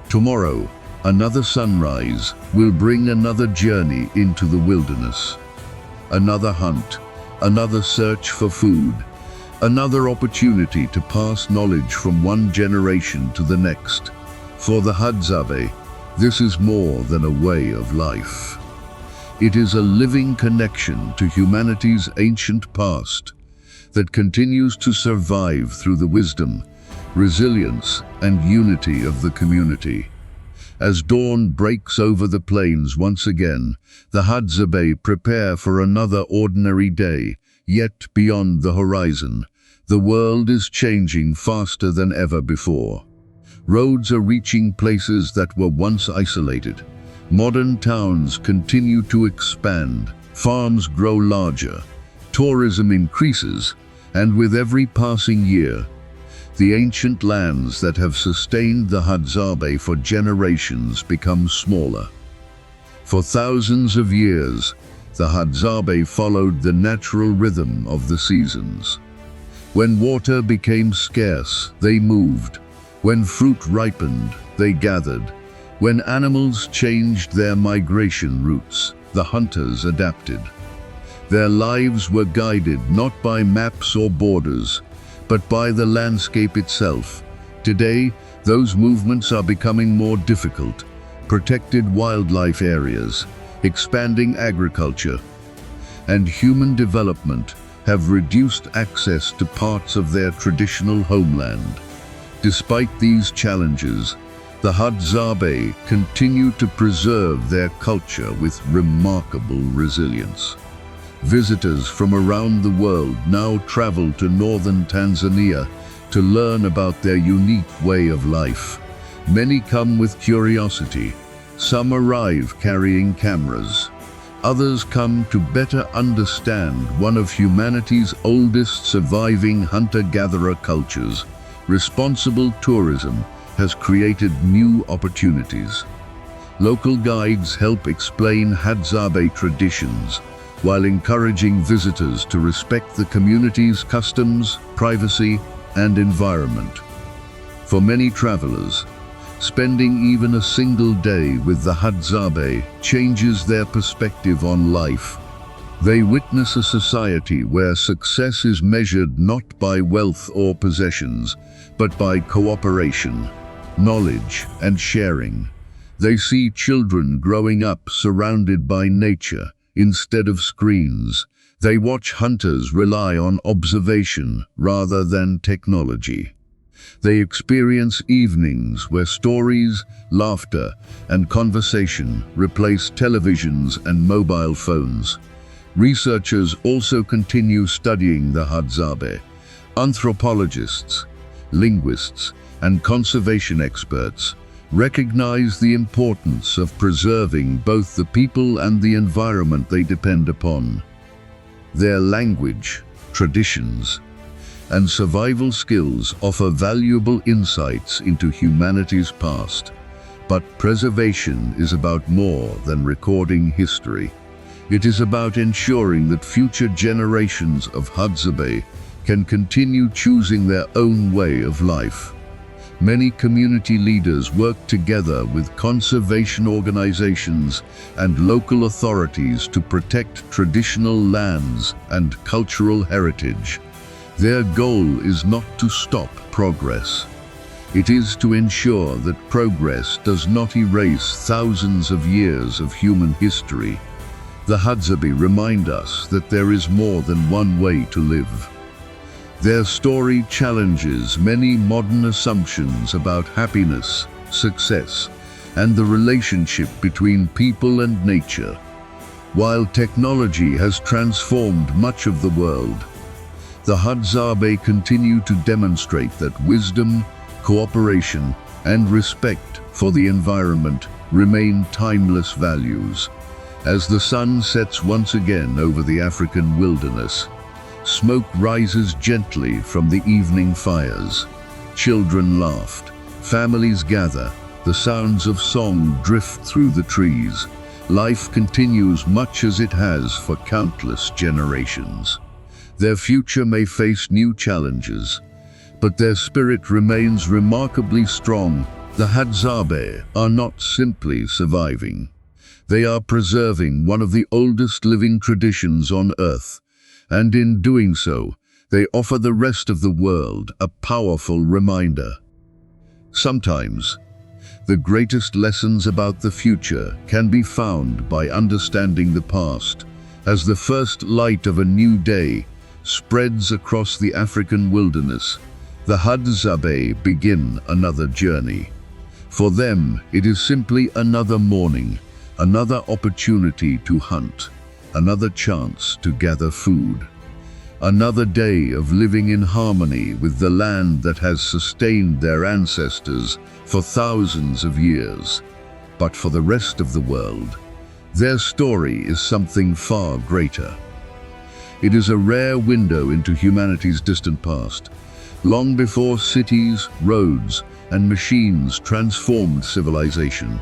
Tomorrow, another sunrise will bring another journey into the wilderness. Another hunt, another search for food, another opportunity to pass knowledge from one generation to the next. For the Hadzabe, this is more than a way of life. It is a living connection to humanity's ancient past that continues to survive through the wisdom, resilience, and unity of the community. As dawn breaks over the plains once again, the Hadzabe prepare for another ordinary day. Yet beyond the horizon, the world is changing faster than ever before. Roads are reaching places that were once isolated. Modern towns continue to expand, farms grow larger, tourism increases, and with every passing year, the ancient lands that have sustained the Hadzabe for generations become smaller. For thousands of years, the Hadzabe followed the natural rhythm of the seasons. When water became scarce, they moved. When fruit ripened, they gathered. When animals changed their migration routes, the hunters adapted. Their lives were guided not by maps or borders, but by the landscape itself. Today, those movements are becoming more difficult. Protected wildlife areas, expanding agriculture, and human development have reduced access to parts of their traditional homeland. Despite these challenges, the Hadzabe continue to preserve their culture with remarkable resilience. Visitors from around the world now travel to northern Tanzania to learn about their unique way of life. Many come with curiosity. Some arrive carrying cameras. Others come to better understand one of humanity's oldest surviving hunter-gatherer cultures. Responsible tourism has created new opportunities. Local guides help explain Hadzabe traditions while encouraging visitors to respect the community's customs, privacy, and environment. For many travelers, spending even a single day with the Hadzabe changes their perspective on life. They witness a society where success is measured not by wealth or possessions, but by cooperation, knowledge, and sharing. They see children growing up surrounded by nature instead of screens. They watch hunters rely on observation rather than technology. They experience evenings where stories, laughter, and conversation replace televisions and mobile phones. Researchers also continue studying the Hadzabe. Anthropologists, linguists, and conservation experts recognize the importance of preserving both the people and the environment they depend upon. Their language, traditions, and survival skills offer valuable insights into humanity's past. But preservation is about more than recording history. It is about ensuring that future generations of Hadzabe can continue choosing their own way of life. Many community leaders work together with conservation organizations and local authorities to protect traditional lands and cultural heritage. Their goal is not to stop progress. It is to ensure that progress does not erase thousands of years of human history. The Hadzabe remind us that there is more than one way to live. Their story challenges many modern assumptions about happiness, success, and the relationship between people and nature. While technology has transformed much of the world, the Hadzabe continue to demonstrate that wisdom, cooperation, and respect for the environment remain timeless values. As the sun sets once again over the African wilderness, smoke rises gently from the evening fires. Children laughed, families gather, the sounds of song drift through the trees. Life continues much as it has for countless generations. Their future may face new challenges, but their spirit remains remarkably strong. The Hadzabe are not simply surviving. They are preserving one of the oldest living traditions on Earth, and in doing so, they offer the rest of the world a powerful reminder. Sometimes, the greatest lessons about the future can be found by understanding the past, as the first light of a new day spreads across the African wilderness. The Hadzabe begin another journey. For them, it is simply another morning, another opportunity to hunt, another chance to gather food, another day of living in harmony with the land that has sustained their ancestors for thousands of years. But for the rest of the world, their story is something far greater. It is a rare window into humanity's distant past, long before cities, roads, and machines transformed civilization.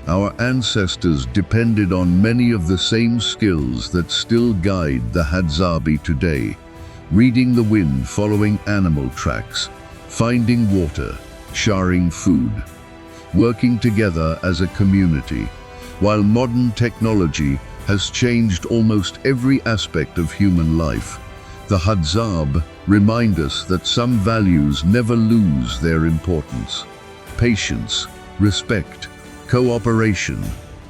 Our ancestors depended on many of the same skills that still guide the Hadzabe today: reading the wind, following animal tracks, finding water, sharing food, working together as a community. While modern technology has changed almost every aspect of human life, the Hadzabe remind us that some values never lose their importance: patience, respect, cooperation,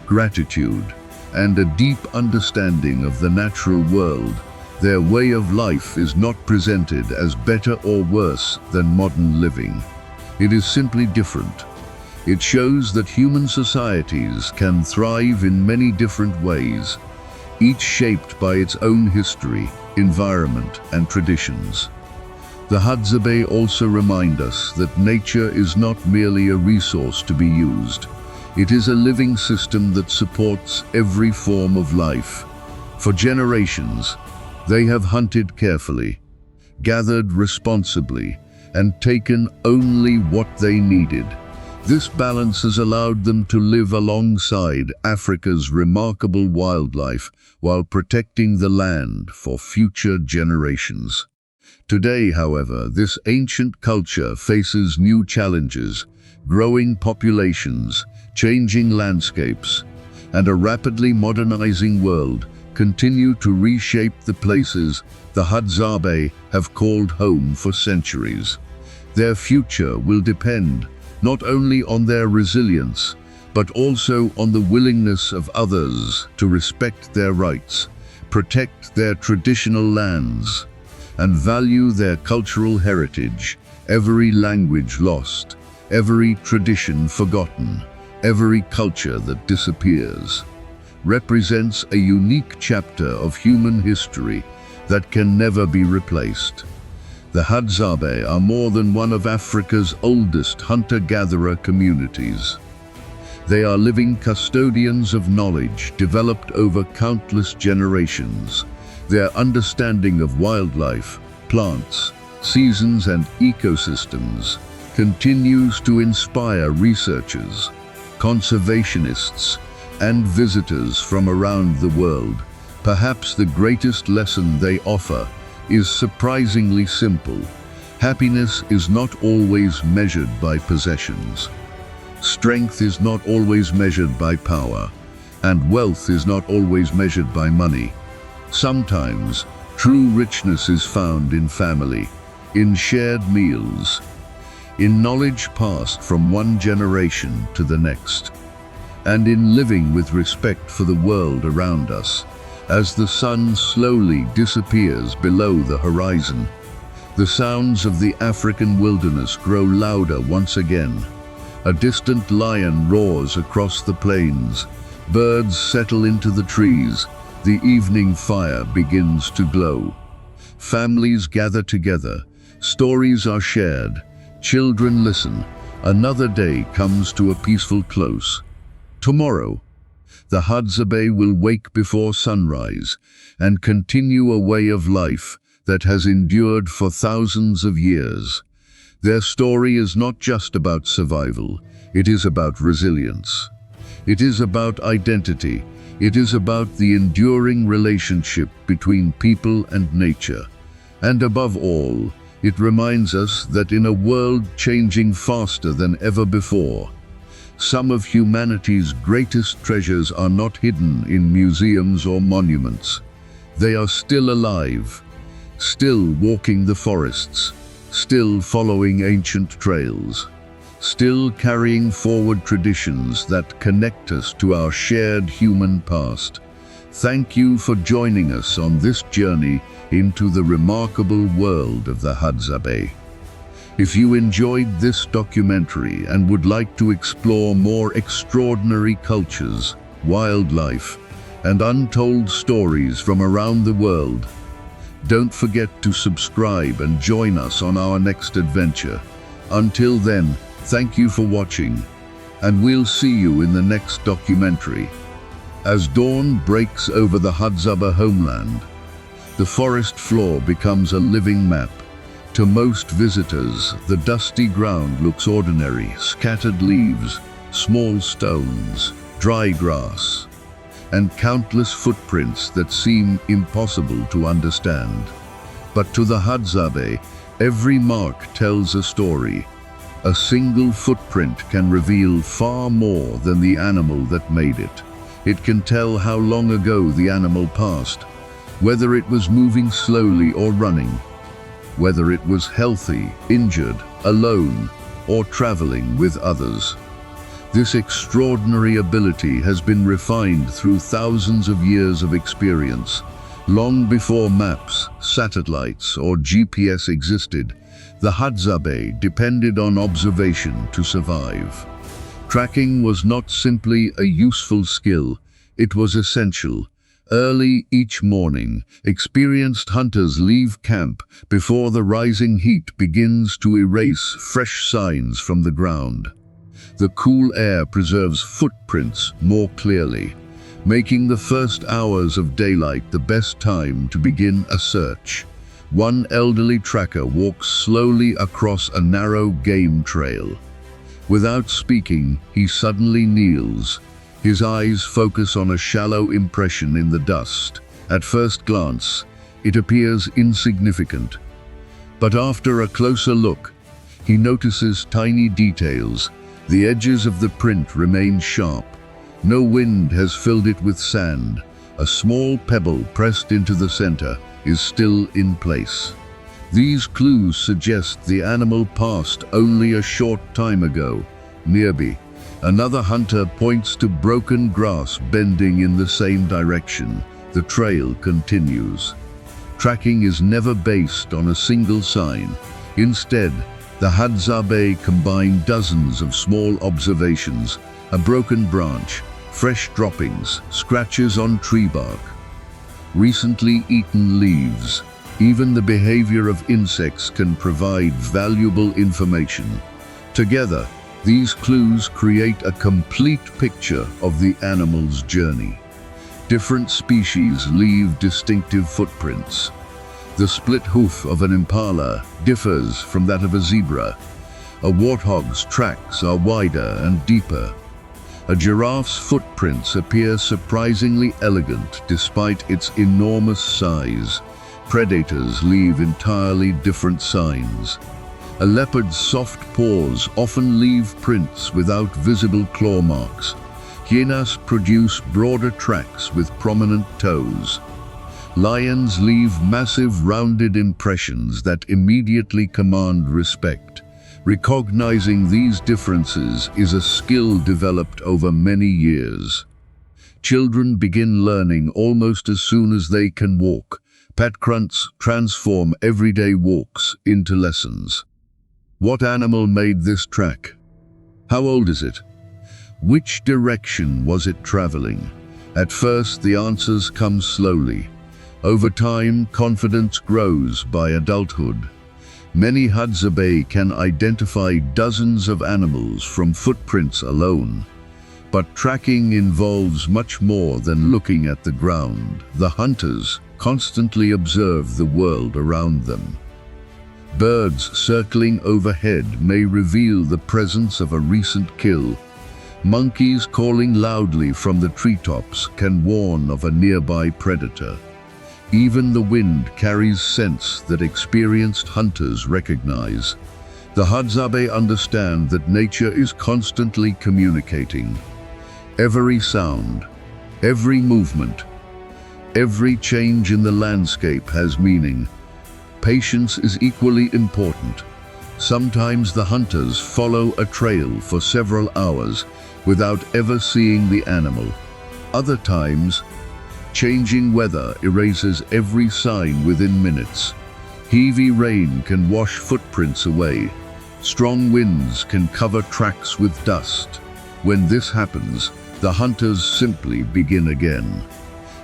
gratitude, and a deep understanding of the natural world. Their way of life is not presented as better or worse than modern living. It is simply different. It shows that human societies can thrive in many different ways, each shaped by its own history, environment, and traditions. The Hadzabe also remind us that nature is not merely a resource to be used. It is a living system that supports every form of life. For generations, they have hunted carefully, gathered responsibly, and taken only what they needed. This balance has allowed them to live alongside Africa's remarkable wildlife while protecting the land for future generations. Today, however, this ancient culture faces new challenges: growing populations, changing landscapes, and a rapidly modernizing world continue to reshape the places the Hadzabe have called home for centuries. Their future will depend not only on their resilience, but also on the willingness of others to respect their rights, protect their traditional lands, and value their cultural heritage. Every language lost, every tradition forgotten, every culture that disappears, represents a unique chapter of human history that can never be replaced. The Hadzabe are more than one of Africa's oldest hunter-gatherer communities. They are living custodians of knowledge developed over countless generations. Their understanding of wildlife, plants, seasons, and ecosystems continues to inspire researchers, conservationists, and visitors from around the world. Perhaps the greatest lesson they offer is surprisingly simple. Happiness is not always measured by possessions. Strength is not always measured by power, and wealth is not always measured by money. Sometimes, true richness is found in family, in shared meals, in knowledge passed from one generation to the next, and in living with respect for the world around us. As the sun slowly disappears below the horizon, the sounds of the African wilderness grow louder once again. A distant lion roars across the plains, birds settle into the trees, the evening fire begins to glow. Families gather together, stories are shared, children listen. Another day comes to a peaceful close. Tomorrow, the Hadzabe will wake before sunrise and continue a way of life that has endured for thousands of years. Their story is not just about survival, it is about resilience. It is about identity. It is about the enduring relationship between people and nature. And above all, it reminds us that in a world changing faster than ever before, some of humanity's greatest treasures are not hidden in museums or monuments. They are still alive, still walking the forests, still following ancient trails, still carrying forward traditions that connect us to our shared human past. Thank you for joining us on this journey into the remarkable world of the Hadzabe. If you enjoyed this documentary and would like to explore more extraordinary cultures, wildlife, and untold stories from around the world, don't forget to subscribe and join us on our next adventure. Until then, thank you for watching, and we'll see you in the next documentary. As dawn breaks over the Hadzabe homeland, the forest floor becomes a living map. To most visitors, the dusty ground looks ordinary: scattered leaves, small stones, dry grass, and countless footprints that seem impossible to understand. But to the Hadzabe, every mark tells a story. A single footprint can reveal far more than the animal that made it. It can tell how long ago the animal passed, whether it was moving slowly or running, whether it was healthy, injured, alone, or traveling with others. This extraordinary ability has been refined through thousands of years of experience. Long before maps, satellites, or GPS existed, the Hadzabe depended on observation to survive. Tracking was not simply a useful skill, it was essential. Early each morning, experienced hunters leave camp before the rising heat begins to erase fresh signs from the ground. The cool air preserves footprints more clearly, making the first hours of daylight the best time to begin a search. One elderly tracker walks slowly across a narrow game trail. Without speaking, he suddenly kneels. His eyes focus on a shallow impression in the dust. At first glance, it appears insignificant. But after a closer look, he notices tiny details. The edges of the print remain sharp. No wind has filled it with sand. A small pebble pressed into the center is still in place. These clues suggest the animal passed only a short time ago. Nearby, another hunter points to broken grass bending in the same direction. The trail continues. Tracking is never based on a single sign. Instead, the Hadzabe combine dozens of small observations: a broken branch, fresh droppings, scratches on tree bark, recently eaten leaves. Even the behavior of insects can provide valuable information. Together, these clues create a complete picture of the animal's journey. Different species leave distinctive footprints. The split hoof of an impala differs from that of a zebra. A warthog's tracks are wider and deeper. A giraffe's footprints appear surprisingly elegant despite its enormous size. Predators leave entirely different signs. A leopard's soft paws often leave prints without visible claw marks. Hyenas produce broader tracks with prominent toes. Lions leave massive rounded impressions that immediately command respect. Recognizing these differences is a skill developed over many years. Children begin learning almost as soon as they can walk. Pet grunts transform everyday walks into lessons. What animal made this track? How old is it? Which direction was it traveling? At first, the answers come slowly. Over time, confidence grows by adulthood. Many Hadzabe can identify dozens of animals from footprints alone. But tracking involves much more than looking at the ground. The hunters constantly observe the world around them. Birds circling overhead may reveal the presence of a recent kill. Monkeys calling loudly from the treetops can warn of a nearby predator. Even the wind carries scents that experienced hunters recognize. The Hadzabe understand that nature is constantly communicating. Every sound, every movement, every change in the landscape has meaning. Patience is equally important. Sometimes the hunters follow a trail for several hours without ever seeing the animal. Other times, changing weather erases every sign within minutes. Heavy rain can wash footprints away. Strong winds can cover tracks with dust. When this happens, the hunters simply begin again.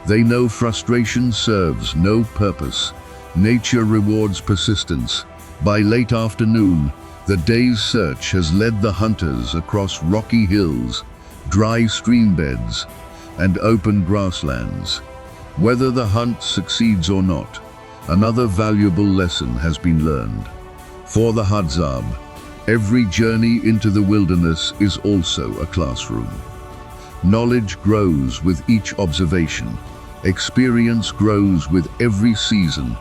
They know frustration serves no purpose. Nature rewards persistence. By late afternoon, the day's search has led the hunters across rocky hills, dry stream beds, and open grasslands. Whether the hunt succeeds or not, another valuable lesson has been learned. For the Hadzabe, every journey into the wilderness is also a classroom. Knowledge grows with each observation, experience grows with every season,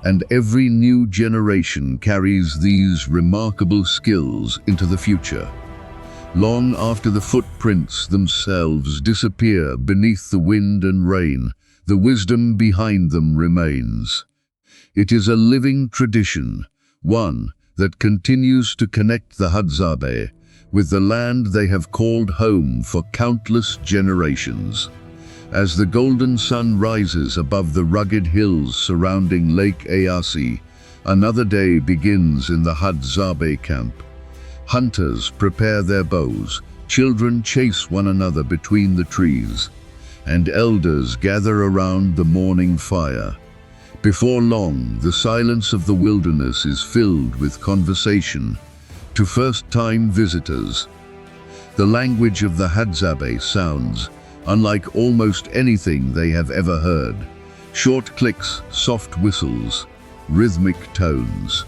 and every new generation carries these remarkable skills into the future. Long after the footprints themselves disappear beneath the wind and rain, the wisdom behind them remains. It is a living tradition, one that continues to connect the Hadzabe with the land they have called home for countless generations. As the golden sun rises above the rugged hills surrounding Lake Eyasi, another day begins in the Hadzabe camp. Hunters prepare their bows, children chase one another between the trees, and elders gather around the morning fire. Before long, the silence of the wilderness is filled with conversation. To first-time visitors, the language of the Hadzabe sounds unlike almost anything they have ever heard. Short clicks, soft whistles, rhythmic tones,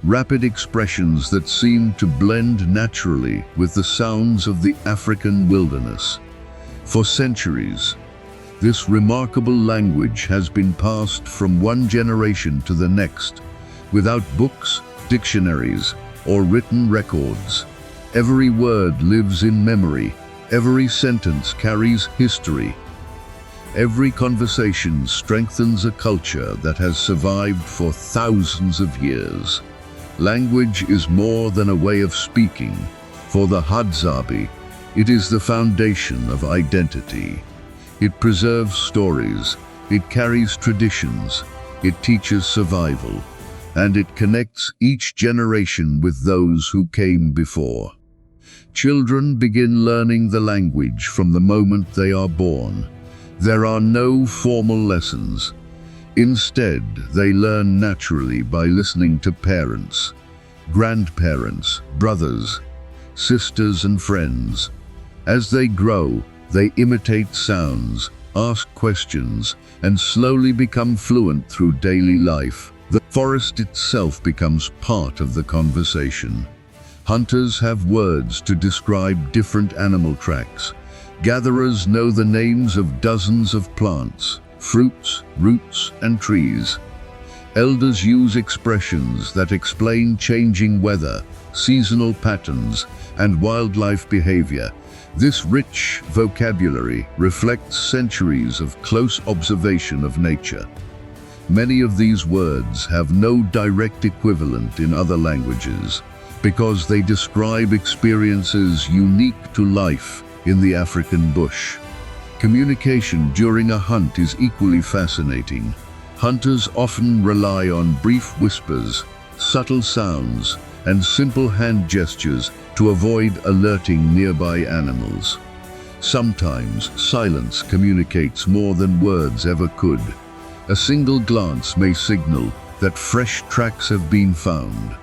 rapid expressions that seem to blend naturally with the sounds of the African wilderness. For centuries, this remarkable language has been passed from one generation to the next, without books, dictionaries, or written records. Every word lives in memory. Every sentence carries history. Every conversation strengthens a culture that has survived for thousands of years. Language is more than a way of speaking. For the Hadzabe, it is the foundation of identity. It preserves stories, it carries traditions, it teaches survival, and it connects each generation with those who came before. Children begin learning the language from the moment they are born. There are no formal lessons. Instead, they learn naturally by listening to parents, grandparents, brothers, sisters, and friends. As they grow, they imitate sounds, ask questions, and slowly become fluent through daily life. The forest itself becomes part of the conversation. Hunters have words to describe different animal tracks. Gatherers know the names of dozens of plants, fruits, roots, and trees. Elders use expressions that explain changing weather, seasonal patterns, and wildlife behavior. This rich vocabulary reflects centuries of close observation of nature. Many of these words have no direct equivalent in other languages because they describe experiences unique to life in the African bush. Communication during a hunt is equally fascinating. Hunters often rely on brief whispers, subtle sounds, and simple hand gestures to avoid alerting nearby animals. Sometimes silence communicates more than words ever could. A single glance may signal that fresh tracks have been found.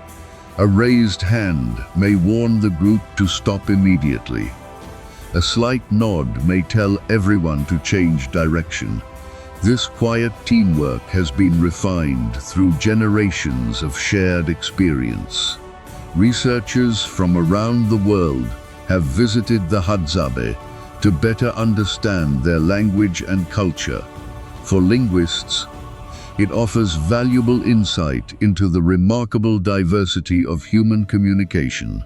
A raised hand may warn the group to stop immediately. A slight nod may tell everyone to change direction. This quiet teamwork has been refined through generations of shared experience. Researchers from around the world have visited the Hadzabe to better understand their language and culture. For linguists, it offers valuable insight into the remarkable diversity of human communication.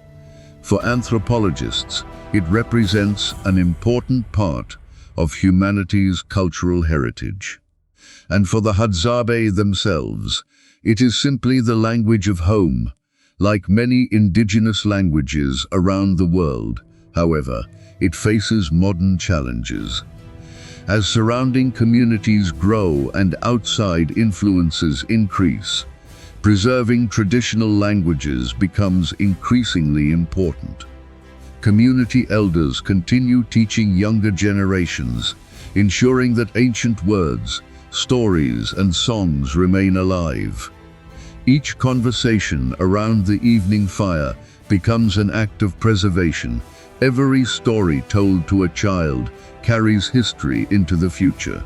For anthropologists, it represents an important part of humanity's cultural heritage. And for the Hadzabe themselves, it is simply the language of home. Like many indigenous languages around the world, however, it faces modern challenges. As surrounding communities grow and outside influences increase, preserving traditional languages becomes increasingly important. Community elders continue teaching younger generations, ensuring that ancient words, stories, and songs remain alive. Each conversation around the evening fire becomes an act of preservation. Every story told to a child carries history into the future.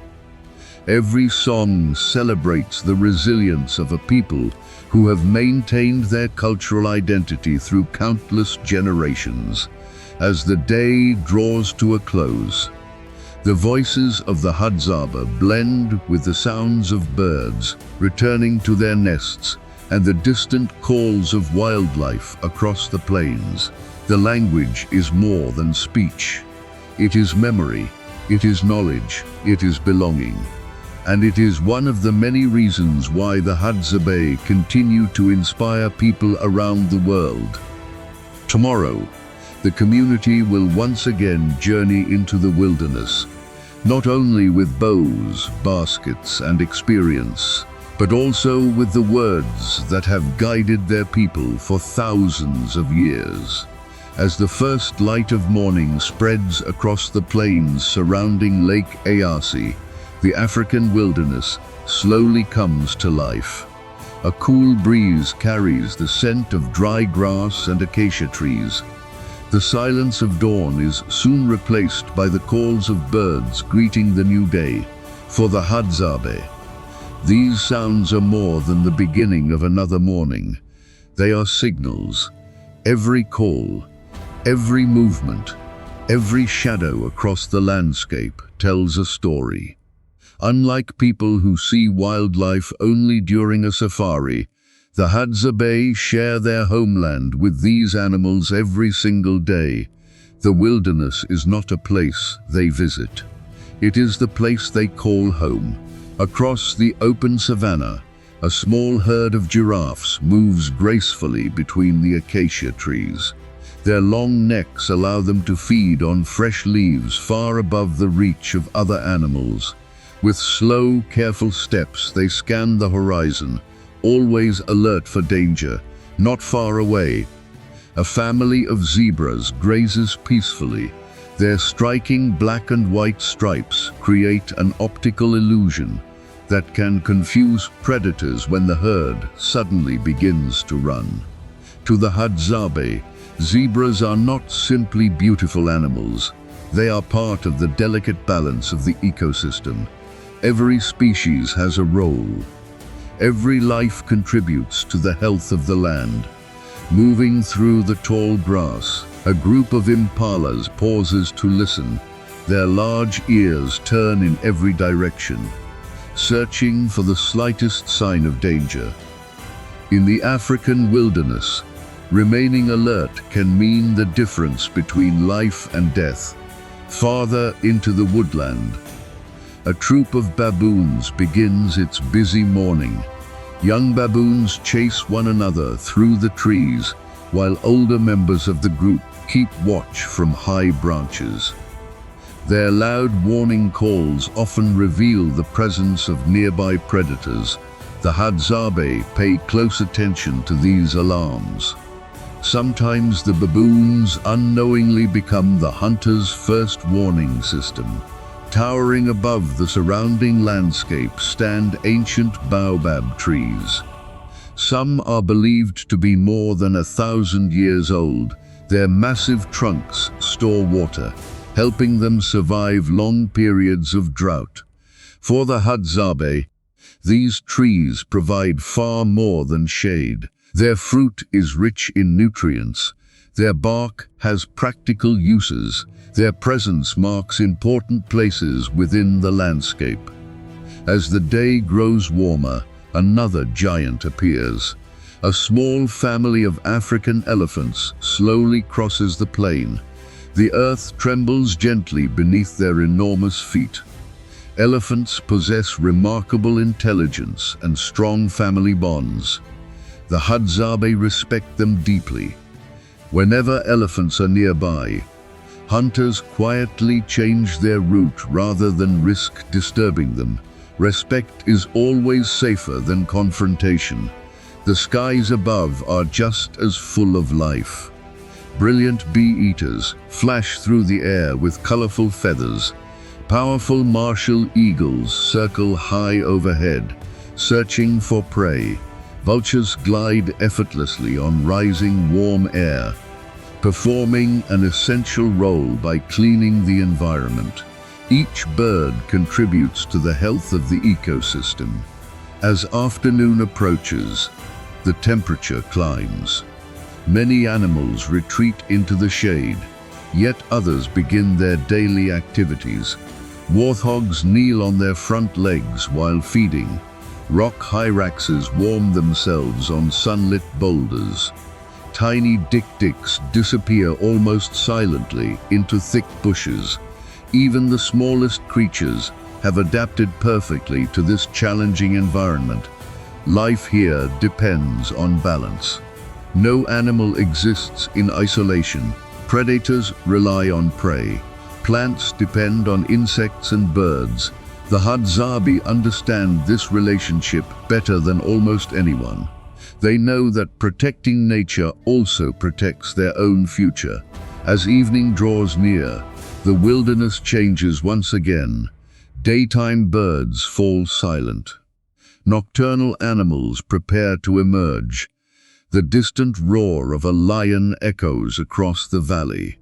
Every song celebrates the resilience of a people who have maintained their cultural identity through countless generations. As the day draws to a close, the voices of the Hadzabe blend with the sounds of birds returning to their nests and the distant calls of wildlife across the plains. The language is more than speech. It is memory, it is knowledge, it is belonging. And it is one of the many reasons why the Hadzabe continue to inspire people around the world. Tomorrow, the community will once again journey into the wilderness, not only with bows, baskets, and experience, but also with the words that have guided their people for thousands of years. As the first light of morning spreads across the plains surrounding Lake Eyasi, the African wilderness slowly comes to life. A cool breeze carries the scent of dry grass and acacia trees. The silence of dawn is soon replaced by the calls of birds greeting the new day. For the Hadzabe, these sounds are more than the beginning of another morning. They are signals. Every call, every movement, every shadow across the landscape tells a story. Unlike people who see wildlife only during a safari, the Hadzabe share their homeland with these animals every single day. The wilderness is not a place they visit. It is the place they call home. Across the open savanna, a small herd of giraffes moves gracefully between the acacia trees. Their long necks allow them to feed on fresh leaves far above the reach of other animals. With slow, careful steps, they scan the horizon, always alert for danger. Not far away, a family of zebras grazes peacefully. Their striking black and white stripes create an optical illusion that can confuse predators when the herd suddenly begins to run. To the Hadzabe, zebras are not simply beautiful animals. They are part of the delicate balance of the ecosystem. Every species has a role. Every life contributes to the health of the land. Moving through the tall grass, a group of impalas pauses to listen. Their large ears turn in every direction, searching for the slightest sign of danger. In the African wilderness, remaining alert can mean the difference between life and death. Farther into the woodland, a troop of baboons begins its busy morning. Young baboons chase one another through the trees, while older members of the group keep watch from high branches. Their loud warning calls often reveal the presence of nearby predators. The Hadzabe pay close attention to these alarms. Sometimes the baboons unknowingly become the hunter's first warning system. Towering above the surrounding landscape stand ancient baobab trees. Some are believed to be more than 1,000 years old. Their massive trunks store water, helping them survive long periods of drought. For the Hadzabe, these trees provide far more than shade. Their fruit is rich in nutrients. Their bark has practical uses. Their presence marks important places within the landscape. As the day grows warmer, another giant appears. A small family of African elephants slowly crosses the plain. The earth trembles gently beneath their enormous feet. Elephants possess remarkable intelligence and strong family bonds. The Hadzabe respect them deeply. Whenever elephants are nearby, hunters quietly change their route rather than risk disturbing them. Respect is always safer than confrontation. The skies above are just as full of life. Brilliant bee-eaters flash through the air with colorful feathers. Powerful martial eagles circle high overhead, searching for prey. Vultures glide effortlessly on rising warm air, performing an essential role by cleaning the environment. Each bird contributes to the health of the ecosystem. As afternoon approaches, the temperature climbs. Many animals retreat into the shade, yet others begin their daily activities. Warthogs kneel on their front legs while feeding. Rock hyraxes warm themselves on sunlit boulders. Tiny dik-diks disappear almost silently into thick bushes. Even the smallest creatures have adapted perfectly to this challenging environment. Life here depends on balance. No animal exists in isolation. Predators rely on prey. Plants depend on insects and birds. The Hadzabe understand this relationship better than almost anyone. They know that protecting nature also protects their own future. As evening draws near, the wilderness changes once again. Daytime birds fall silent. Nocturnal animals prepare to emerge. The distant roar of a lion echoes across the valley.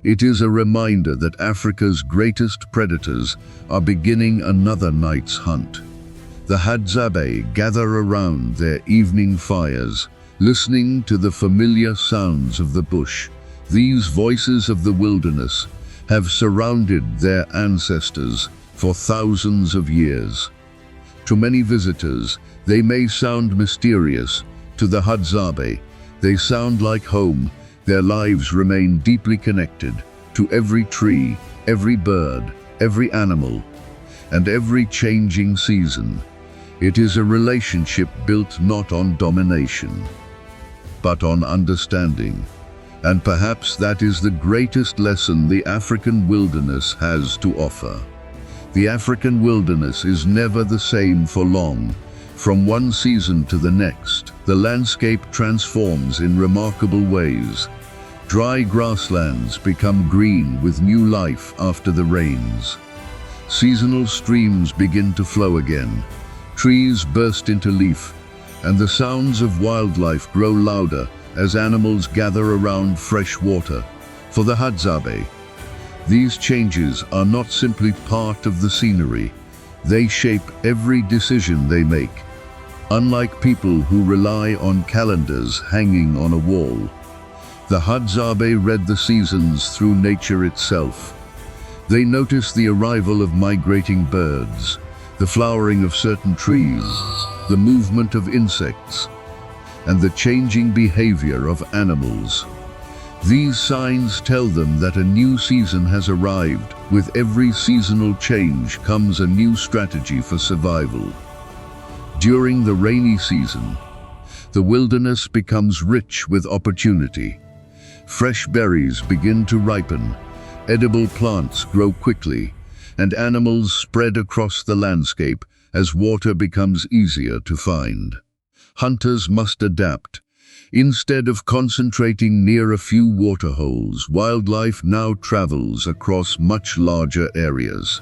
It is a reminder that Africa's greatest predators are beginning another night's hunt. The Hadzabe gather around their evening fires, listening to the familiar sounds of the bush. These voices of the wilderness have surrounded their ancestors for thousands of years. To many visitors, they may sound mysterious. To the Hadzabe, they sound like home. Their lives remain deeply connected to every tree, every bird, every animal, and every changing season. It is a relationship built not on domination, but on understanding. And perhaps that is the greatest lesson the African wilderness has to offer. The African wilderness is never the same for long. From one season to the next, the landscape transforms in remarkable ways. Dry grasslands become green with new life after the rains. Seasonal streams begin to flow again. Trees burst into leaf, and the sounds of wildlife grow louder as animals gather around fresh water. For the Hadzabe, these changes are not simply part of the scenery. They shape every decision they make. Unlike people who rely on calendars hanging on a wall, the Hadzabe read the seasons through nature itself. They noticed the arrival of migrating birds, the flowering of certain trees, the movement of insects, and the changing behavior of animals. These signs tell them that a new season has arrived. With every seasonal change comes a new strategy for survival. During the rainy season, the wilderness becomes rich with opportunity. Fresh berries begin to ripen, edible plants grow quickly, and animals spread across the landscape as water becomes easier to find. Hunters must adapt. Instead of concentrating near a few waterholes, wildlife now travels across much larger areas.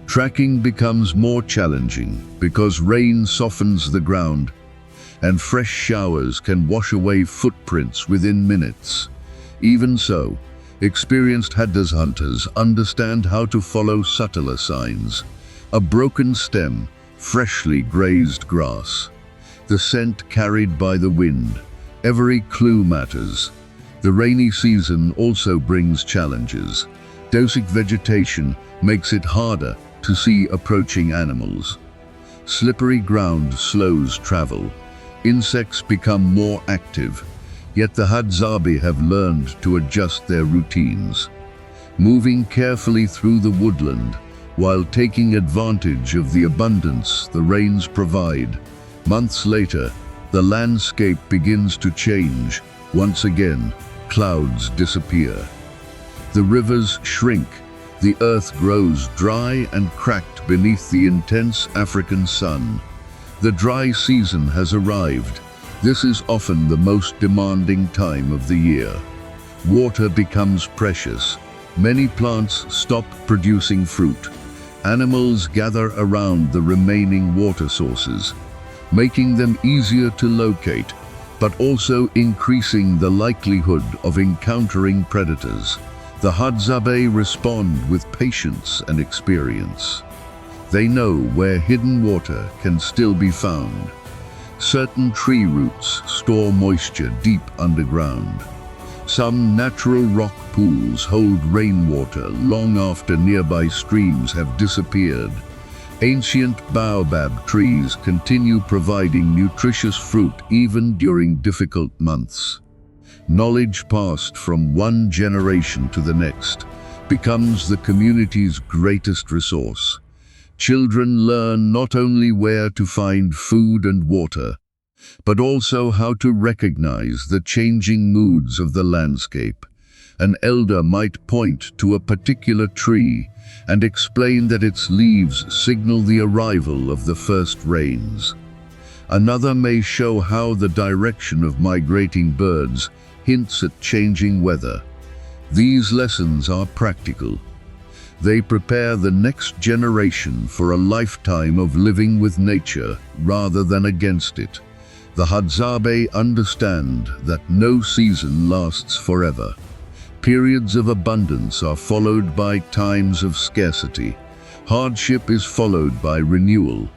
Tracking becomes more challenging because rain softens the ground, and fresh showers can wash away footprints within minutes. Even so, experienced Hadzabe hunters understand how to follow subtler signs. A broken stem, freshly grazed grass, the scent carried by the wind. Every clue matters. The rainy season also brings challenges. Dosic vegetation makes it harder to see approaching animals. Slippery ground slows travel. Insects become more active, yet the Hadzabe have learned to adjust their routines, moving carefully through the woodland while taking advantage of the abundance the rains provide. Months later, the landscape begins to change. Once again, clouds disappear. The rivers shrink. The earth grows dry and cracked beneath the intense African sun. The dry season has arrived. This is often the most demanding time of the year. Water becomes precious. Many plants stop producing fruit. Animals gather around the remaining water sources, making them easier to locate, but also increasing the likelihood of encountering predators. The Hadzabe respond with patience and experience. They know where hidden water can still be found. Certain tree roots store moisture deep underground. Some natural rock pools hold rainwater long after nearby streams have disappeared. Ancient baobab trees continue providing nutritious fruit even during difficult months. Knowledge passed from one generation to the next becomes the community's greatest resource. Children learn not only where to find food and water, but also how to recognize the changing moods of the landscape. An elder might point to a particular tree and explain that its leaves signal the arrival of the first rains. Another may show how the direction of migrating birds hints at changing weather. These lessons are practical. They prepare the next generation for a lifetime of living with nature rather than against it. The Hadzabe understand that no season lasts forever. Periods of abundance are followed by times of scarcity. Hardship is followed by renewal.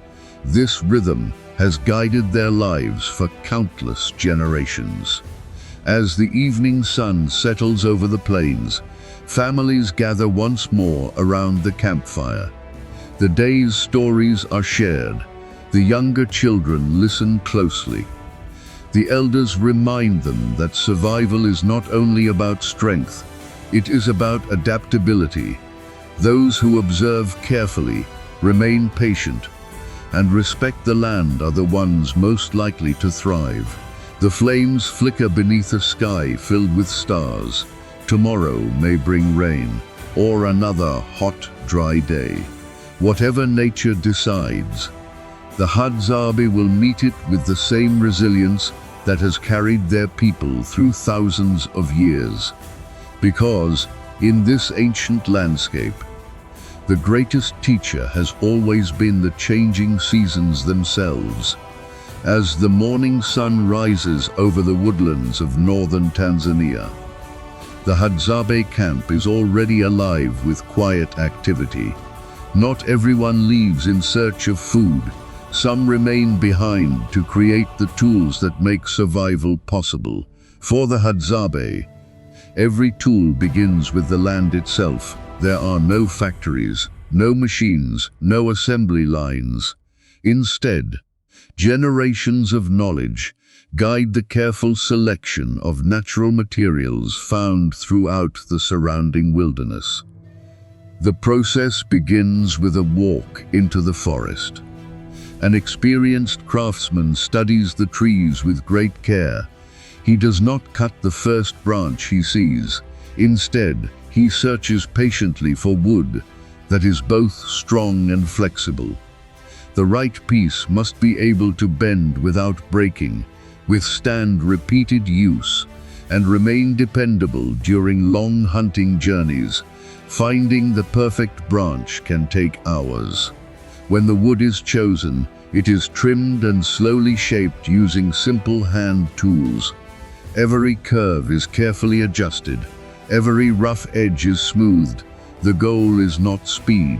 This rhythm has guided their lives for countless generations. As the evening sun settles over the plains, families gather once more around the campfire. The day's stories are shared. The younger children listen closely. The elders remind them that survival is not only about strength, it is about adaptability. Those who observe carefully, remain patient, and respect the land are the ones most likely to thrive. The flames flicker beneath a sky filled with stars. Tomorrow may bring rain, or another hot, dry day. Whatever nature decides, the Hadzabe will meet it with the same resilience that has carried their people through thousands of years. Because, in this ancient landscape, the greatest teacher has always been the changing seasons themselves. As the morning sun rises over the woodlands of northern Tanzania, the Hadzabe camp is already alive with quiet activity. Not everyone leaves in search of food. Some remain behind to create the tools that make survival possible. For the Hadzabe, every tool begins with the land itself. There are no factories, no machines, no assembly lines. Instead, generations of knowledge guide the careful selection of natural materials found throughout the surrounding wilderness. The process begins with a walk into the forest. An experienced craftsman studies the trees with great care. He does not cut the first branch he sees. Instead, he searches patiently for wood that is both strong and flexible. The right piece must be able to bend without breaking, withstand repeated use, and remain dependable during long hunting journeys. Finding the perfect branch can take hours. When the wood is chosen, it is trimmed and slowly shaped using simple hand tools. Every curve is carefully adjusted. Every rough edge is smoothed. The goal is not speed.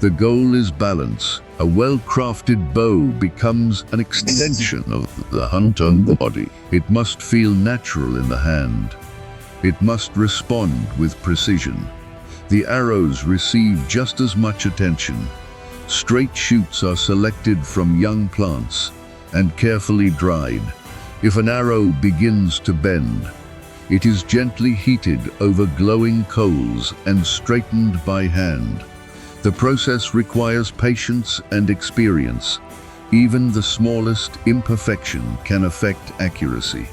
The goal is balance. A well-crafted bow becomes an extension of the hunter's body. It must feel natural in the hand. It must respond with precision. The arrows receive just as much attention. Straight shoots are selected from young plants and carefully dried. If an arrow begins to bend, it is gently heated over glowing coals and straightened by hand. The process requires patience and experience. Even the smallest imperfection can affect accuracy.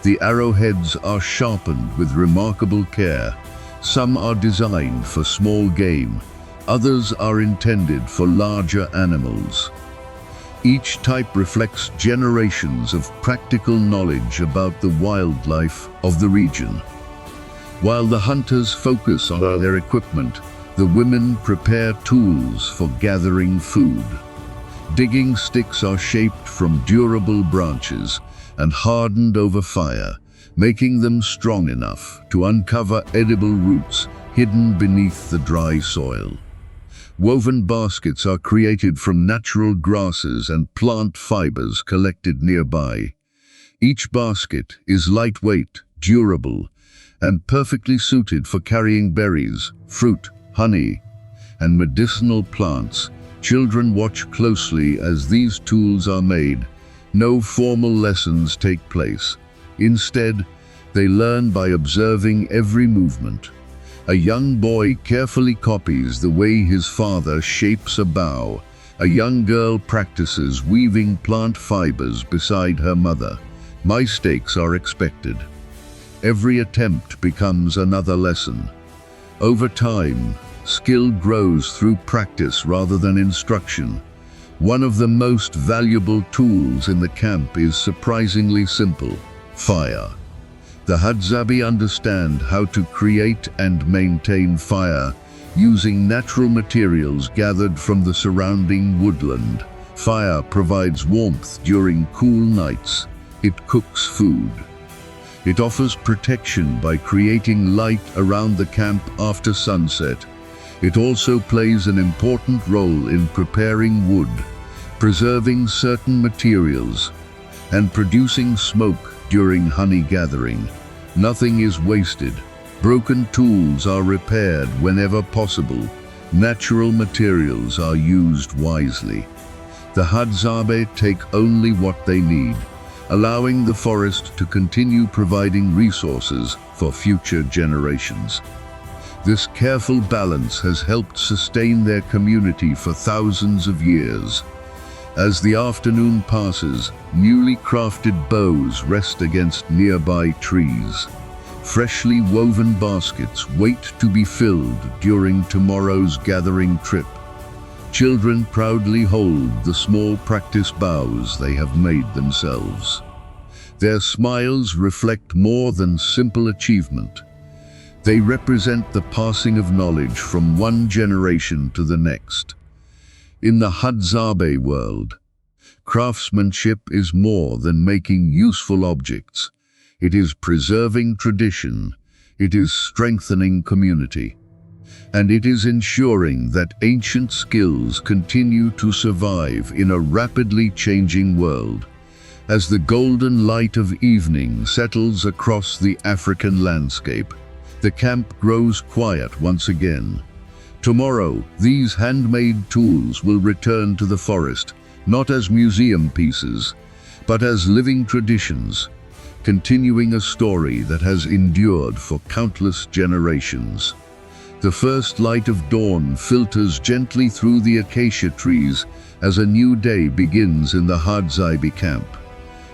The arrowheads are sharpened with remarkable care. Some are designed for small game, others are intended for larger animals. Each type reflects generations of practical knowledge about the wildlife of the region. While the hunters focus on their equipment, the women prepare tools for gathering food. Digging sticks are shaped from durable branches and hardened over fire, making them strong enough to uncover edible roots hidden beneath the dry soil. Woven baskets are created from natural grasses and plant fibers collected nearby. Each basket is lightweight, durable, and perfectly suited for carrying berries, fruit, honey, and medicinal plants. Children watch closely as these tools are made. No formal lessons take place. Instead, they learn by observing every movement. A young boy carefully copies the way his father shapes a bow. A young girl practices weaving plant fibers beside her mother. Mistakes are expected. Every attempt becomes another lesson. Over time, skill grows through practice rather than instruction. One of the most valuable tools in the camp is surprisingly simple: fire. The Hadzabe understand how to create and maintain fire using natural materials gathered from the surrounding woodland. Fire provides warmth during cool nights. It cooks food. It offers protection by creating light around the camp after sunset. It also plays an important role in preparing wood, preserving certain materials, and producing smoke during honey gathering. Nothing is wasted. Broken tools are repaired whenever possible. Natural materials are used wisely. The Hadzabe take only what they need, allowing the forest to continue providing resources for future generations. This careful balance has helped sustain their community for thousands of years. As the afternoon passes, newly crafted bows rest against nearby trees. Freshly woven baskets wait to be filled during tomorrow's gathering trip. Children proudly hold the small practice bows they have made themselves. Their smiles reflect more than simple achievement. They represent the passing of knowledge from one generation to the next. In the Hadzabe world, craftsmanship is more than making useful objects. It is preserving tradition, it is strengthening community, and it is ensuring that ancient skills continue to survive in a rapidly changing world. As the golden light of evening settles across the African landscape, the camp grows quiet once again. Tomorrow, these handmade tools will return to the forest, not as museum pieces, but as living traditions, continuing a story that has endured for countless generations. The first light of dawn filters gently through the acacia trees as a new day begins in the Hadzabe camp.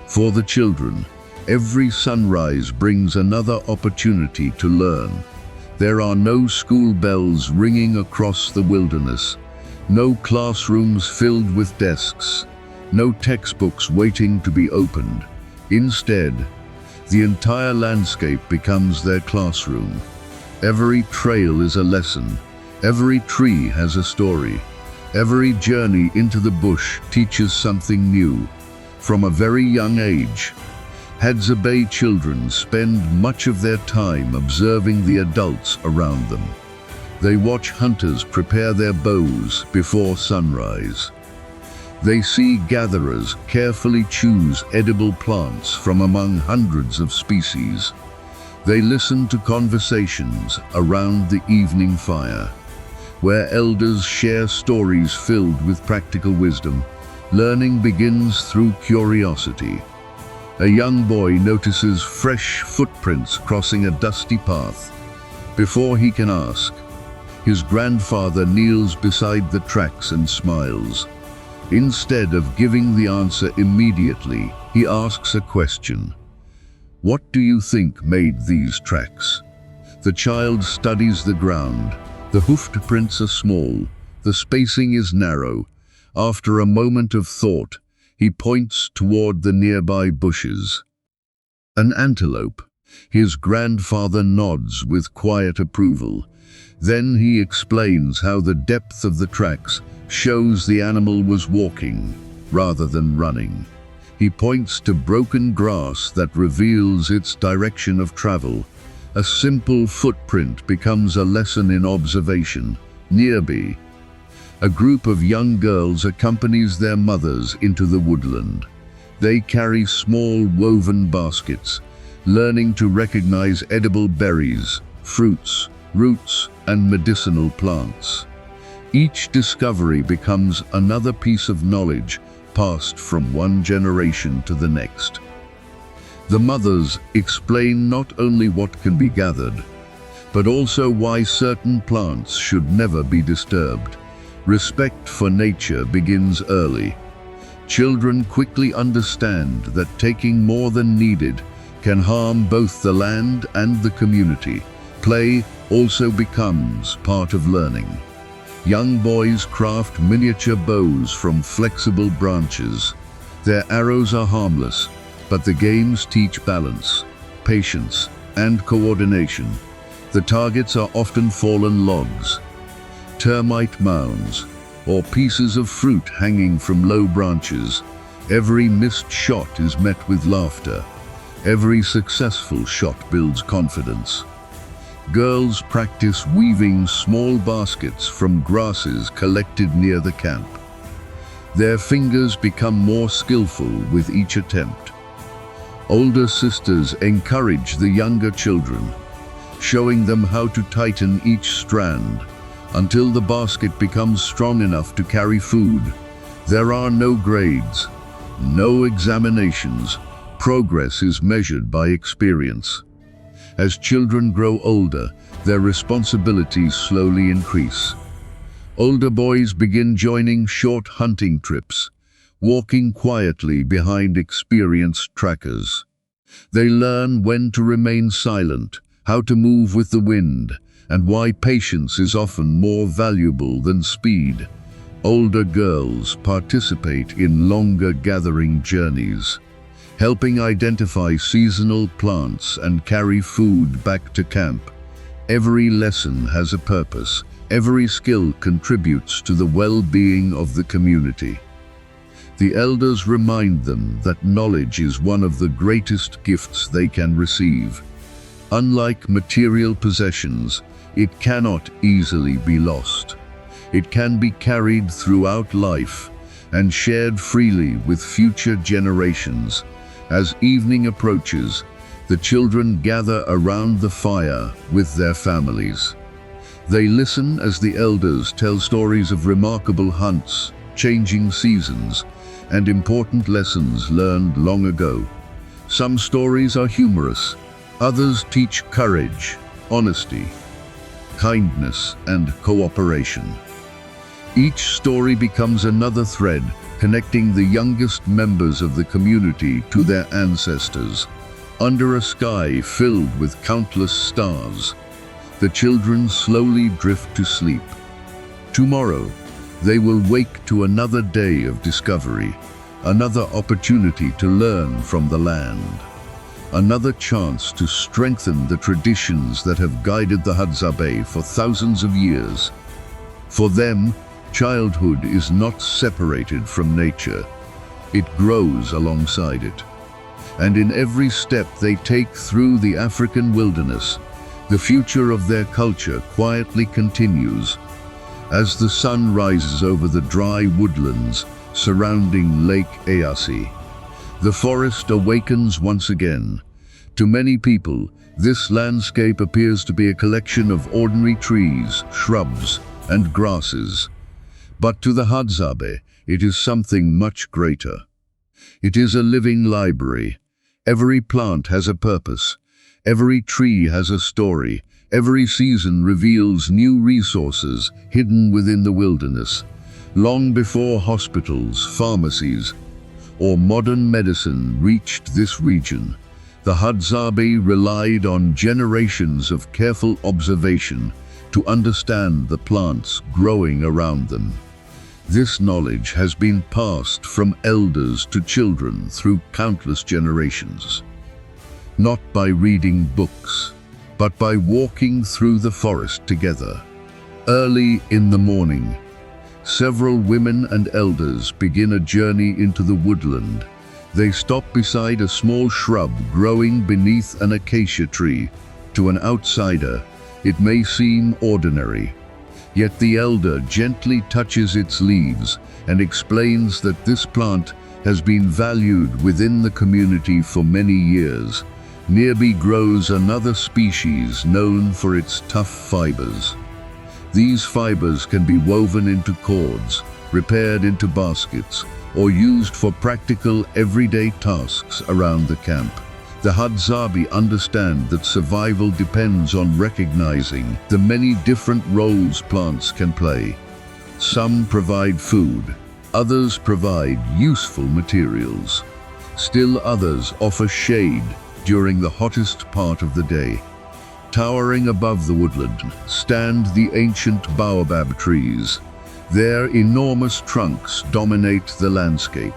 For the children, every sunrise brings another opportunity to learn. There are no school bells ringing across the wilderness, no classrooms filled with desks, no textbooks waiting to be opened. Instead, the entire landscape becomes their classroom. Every trail is a lesson. Every tree has a story. Every journey into the bush teaches something new. From a very young age, Hadzabe children spend much of their time observing the adults around them. They watch hunters prepare their bows before sunrise. They see gatherers carefully choose edible plants from among hundreds of species. They listen to conversations around the evening fire, where elders share stories filled with practical wisdom. Learning begins through curiosity. A young boy notices fresh footprints crossing a dusty path. Before he can ask, his grandfather kneels beside the tracks and smiles. Instead of giving the answer immediately, he asks a question. What do you think made these tracks? The child studies the ground. The hoofed prints are small. The spacing is narrow. After a moment of thought, he points toward the nearby bushes. An antelope. His grandfather nods with quiet approval. Then he explains how the depth of the tracks shows the animal was walking rather than running. He points to broken grass that reveals its direction of travel. A simple footprint becomes a lesson in observation. Nearby, a group of young girls accompanies their mothers into the woodland. They carry small woven baskets, learning to recognize edible berries, fruits, roots, and medicinal plants. Each discovery becomes another piece of knowledge passed from one generation to the next. The mothers explain not only what can be gathered, but also why certain plants should never be disturbed. Respect for nature begins early. Children quickly understand that taking more than needed can harm both the land and the community. Play also becomes part of learning. Young boys craft miniature bows from flexible branches. Their arrows are harmless, but the games teach balance, patience, and coordination. The targets are often fallen logs, termite mounds, or pieces of fruit hanging from low branches. Every missed shot is met with laughter. Every successful shot builds confidence. Girls practice weaving small baskets from grasses collected near the camp. Their fingers become more skillful with each attempt. Older sisters encourage the younger children, showing them how to tighten each strand until the basket becomes strong enough to carry food. There are no grades, no examinations. Progress is measured by experience. As children grow older, their responsibilities slowly increase. Older boys begin joining short hunting trips, walking quietly behind experienced trackers. They learn when to remain silent, how to move with the wind, and why patience is often more valuable than speed. Older girls participate in longer gathering journeys, helping identify seasonal plants and carry food back to camp. Every lesson has a purpose. Every skill contributes to the well-being of the community. The elders remind them that knowledge is one of the greatest gifts they can receive. Unlike material possessions, it cannot easily be lost. It can be carried throughout life and shared freely with future generations. As evening approaches, the children gather around the fire with their families. They listen as the elders tell stories of remarkable hunts, changing seasons, and important lessons learned long ago. Some stories are humorous, others teach courage, honesty, kindness, and cooperation. Each story becomes another thread connecting the youngest members of the community to their ancestors. Under a sky filled with countless stars, the children slowly drift to sleep. Tomorrow, they will wake to another day of discovery, another opportunity to learn from the land, another chance to strengthen the traditions that have guided the Hadzabe for thousands of years. For them, childhood is not separated from nature. It grows alongside it. And in every step they take through the African wilderness, the future of their culture quietly continues. As the sun rises over the dry woodlands surrounding Lake Eyasi, the forest awakens once again. To many people, this landscape appears to be a collection of ordinary trees, shrubs, and grasses. But to the Hadzabe, it is something much greater. It is a living library. Every plant has a purpose. Every tree has a story. Every season reveals new resources hidden within the wilderness. Long before hospitals, pharmacies, or modern medicine reached this region, the Hadzabe relied on generations of careful observation to understand the plants growing around them. This knowledge has been passed from elders to children through countless generations. Not by reading books, but by walking through the forest together. Early in the morning, several women and elders begin a journey into the woodland. They stop beside a small shrub growing beneath an acacia tree. To an outsider, it may seem ordinary. Yet the elder gently touches its leaves and explains that this plant has been valued within the community for many years. Nearby grows another species known for its tough fibers. These fibers can be woven into cords, repaired into baskets, or used for practical everyday tasks around the camp. The Hadzabe understand that survival depends on recognizing the many different roles plants can play. Some provide food, others provide useful materials. Still others offer shade during the hottest part of the day. Towering above the woodland stand the ancient baobab trees. Their enormous trunks dominate the landscape.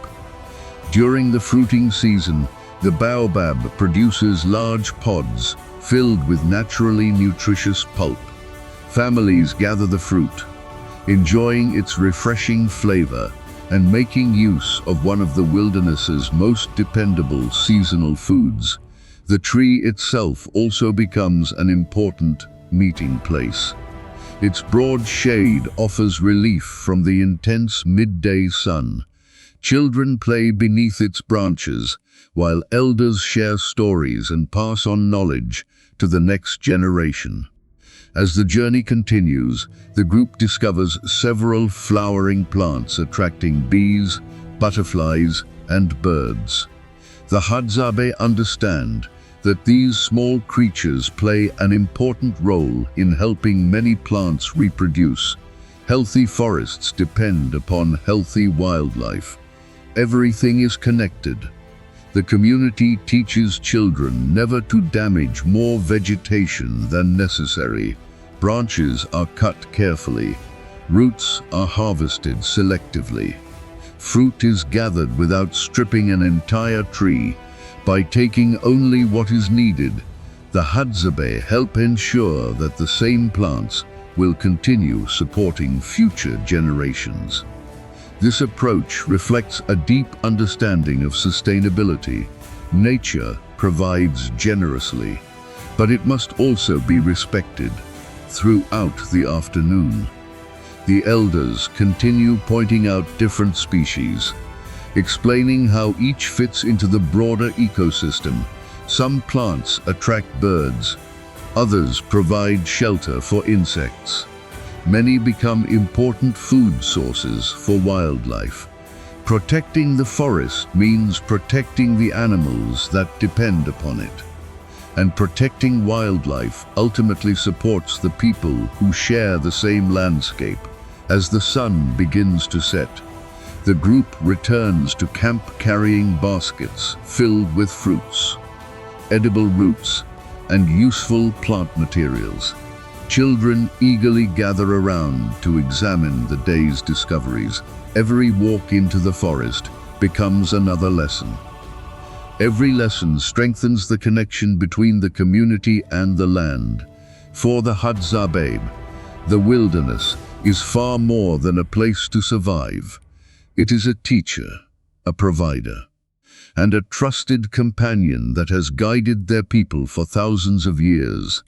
During the fruiting season, the baobab produces large pods filled with naturally nutritious pulp. Families gather the fruit, enjoying its refreshing flavor and making use of one of the wilderness's most dependable seasonal foods. The tree itself also becomes an important meeting place. Its broad shade offers relief from the intense midday sun. Children play beneath its branches, while elders share stories and pass on knowledge to the next generation. As the journey continues, the group discovers several flowering plants attracting bees, butterflies, and birds. The Hadzabe understand that these small creatures play an important role in helping many plants reproduce. Healthy forests depend upon healthy wildlife. Everything is connected. The community teaches children never to damage more vegetation than necessary. Branches are cut carefully. Roots are harvested selectively. Fruit is gathered without stripping an entire tree. By taking only what is needed, the Hadzabe help ensure that the same plants will continue supporting future generations. This approach reflects a deep understanding of sustainability. Nature provides generously, but it must also be respected. Throughout the afternoon, the elders continue pointing out different species, explaining how each fits into the broader ecosystem. Some plants attract birds, others provide shelter for insects. Many become important food sources for wildlife. Protecting the forest means protecting the animals that depend upon it. And protecting wildlife ultimately supports the people who share the same landscape. As the sun begins to set, the group returns to camp carrying baskets filled with fruits, edible roots, and useful plant materials. Children eagerly gather around to examine the day's discoveries. Every walk into the forest becomes another lesson. Every lesson strengthens the connection between the community and the land. For the Hadzabe, the wilderness is far more than a place to survive. It is a teacher, a provider, and a trusted companion that has guided their people for thousands of years.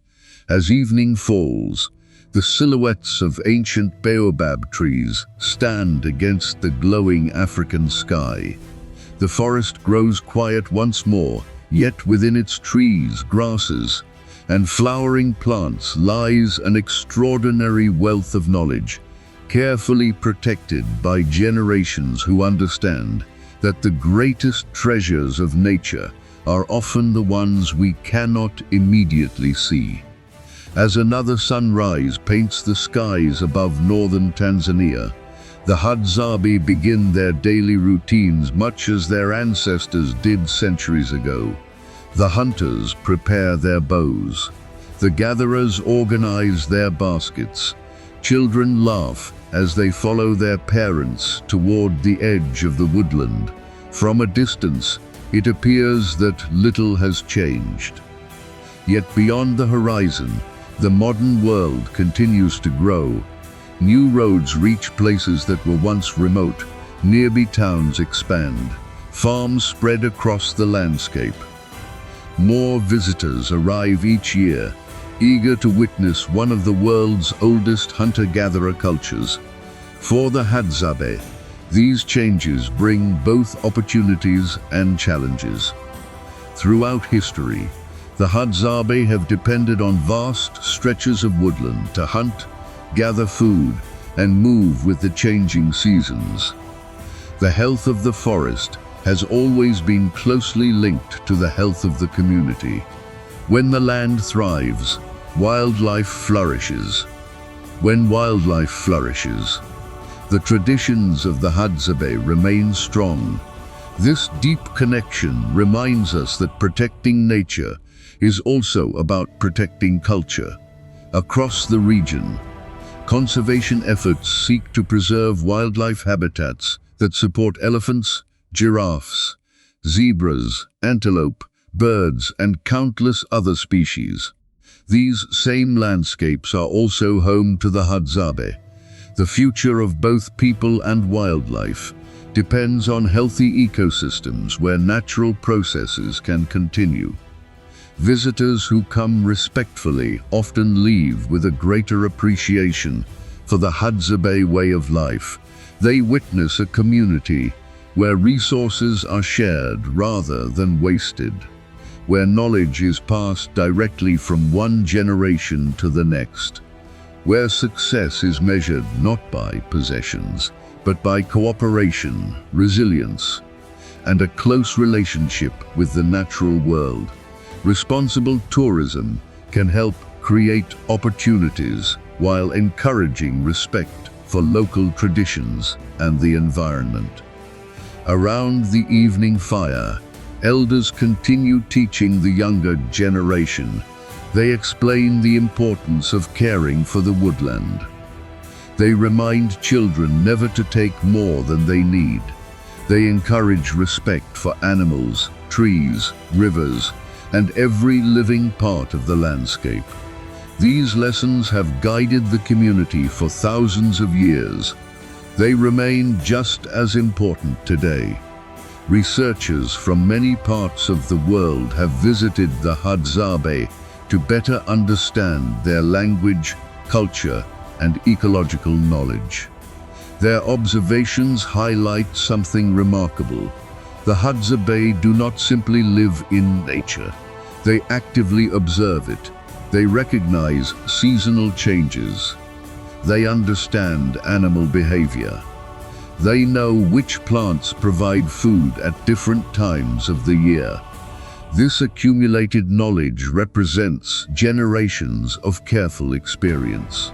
As evening falls, the silhouettes of ancient baobab trees stand against the glowing African sky. The forest grows quiet once more, yet within its trees, grasses, and flowering plants lies an extraordinary wealth of knowledge, carefully protected by generations who understand that the greatest treasures of nature are often the ones we cannot immediately see. As another sunrise paints the skies above northern Tanzania, the Hadzabe begin their daily routines much as their ancestors did centuries ago. The hunters prepare their bows. The gatherers organize their baskets. Children laugh as they follow their parents toward the edge of the woodland. From a distance, it appears that little has changed. Yet beyond the horizon, the modern world continues to grow. New roads reach places that were once remote. Nearby towns expand. Farms spread across the landscape. More visitors arrive each year, eager to witness one of the world's oldest hunter-gatherer cultures. For the Hadzabe, these changes bring both opportunities and challenges. Throughout history, the Hadzabe have depended on vast stretches of woodland to hunt, gather food, and move with the changing seasons. The health of the forest has always been closely linked to the health of the community. When the land thrives, wildlife flourishes. When wildlife flourishes, the traditions of the Hadzabe remain strong. This deep connection reminds us that protecting nature is also about protecting culture. Across the region, conservation efforts seek to preserve wildlife habitats that support elephants, giraffes, zebras, antelope, birds, and countless other species. These same landscapes are also home to the Hadzabe. The future of both people and wildlife depends on healthy ecosystems where natural processes can continue. Visitors who come respectfully often leave with a greater appreciation for the Hadzabe way of life. They witness a community where resources are shared rather than wasted, where knowledge is passed directly from one generation to the next, where success is measured not by possessions, but by cooperation, resilience, and a close relationship with the natural world. Responsible tourism can help create opportunities while encouraging respect for local traditions and the environment. Around the evening fire, elders continue teaching the younger generation. They explain the importance of caring for the woodland. They remind children never to take more than they need. They encourage respect for animals, trees, rivers, and every living part of the landscape. These lessons have guided the community for thousands of years. They remain just as important today. Researchers from many parts of the world have visited the Hadzabe to better understand their language, culture, and ecological knowledge. Their observations highlight something remarkable. The Hadzabe do not simply live in nature. They actively observe it. They recognize seasonal changes. They understand animal behavior. They know which plants provide food at different times of the year. This accumulated knowledge represents generations of careful experience.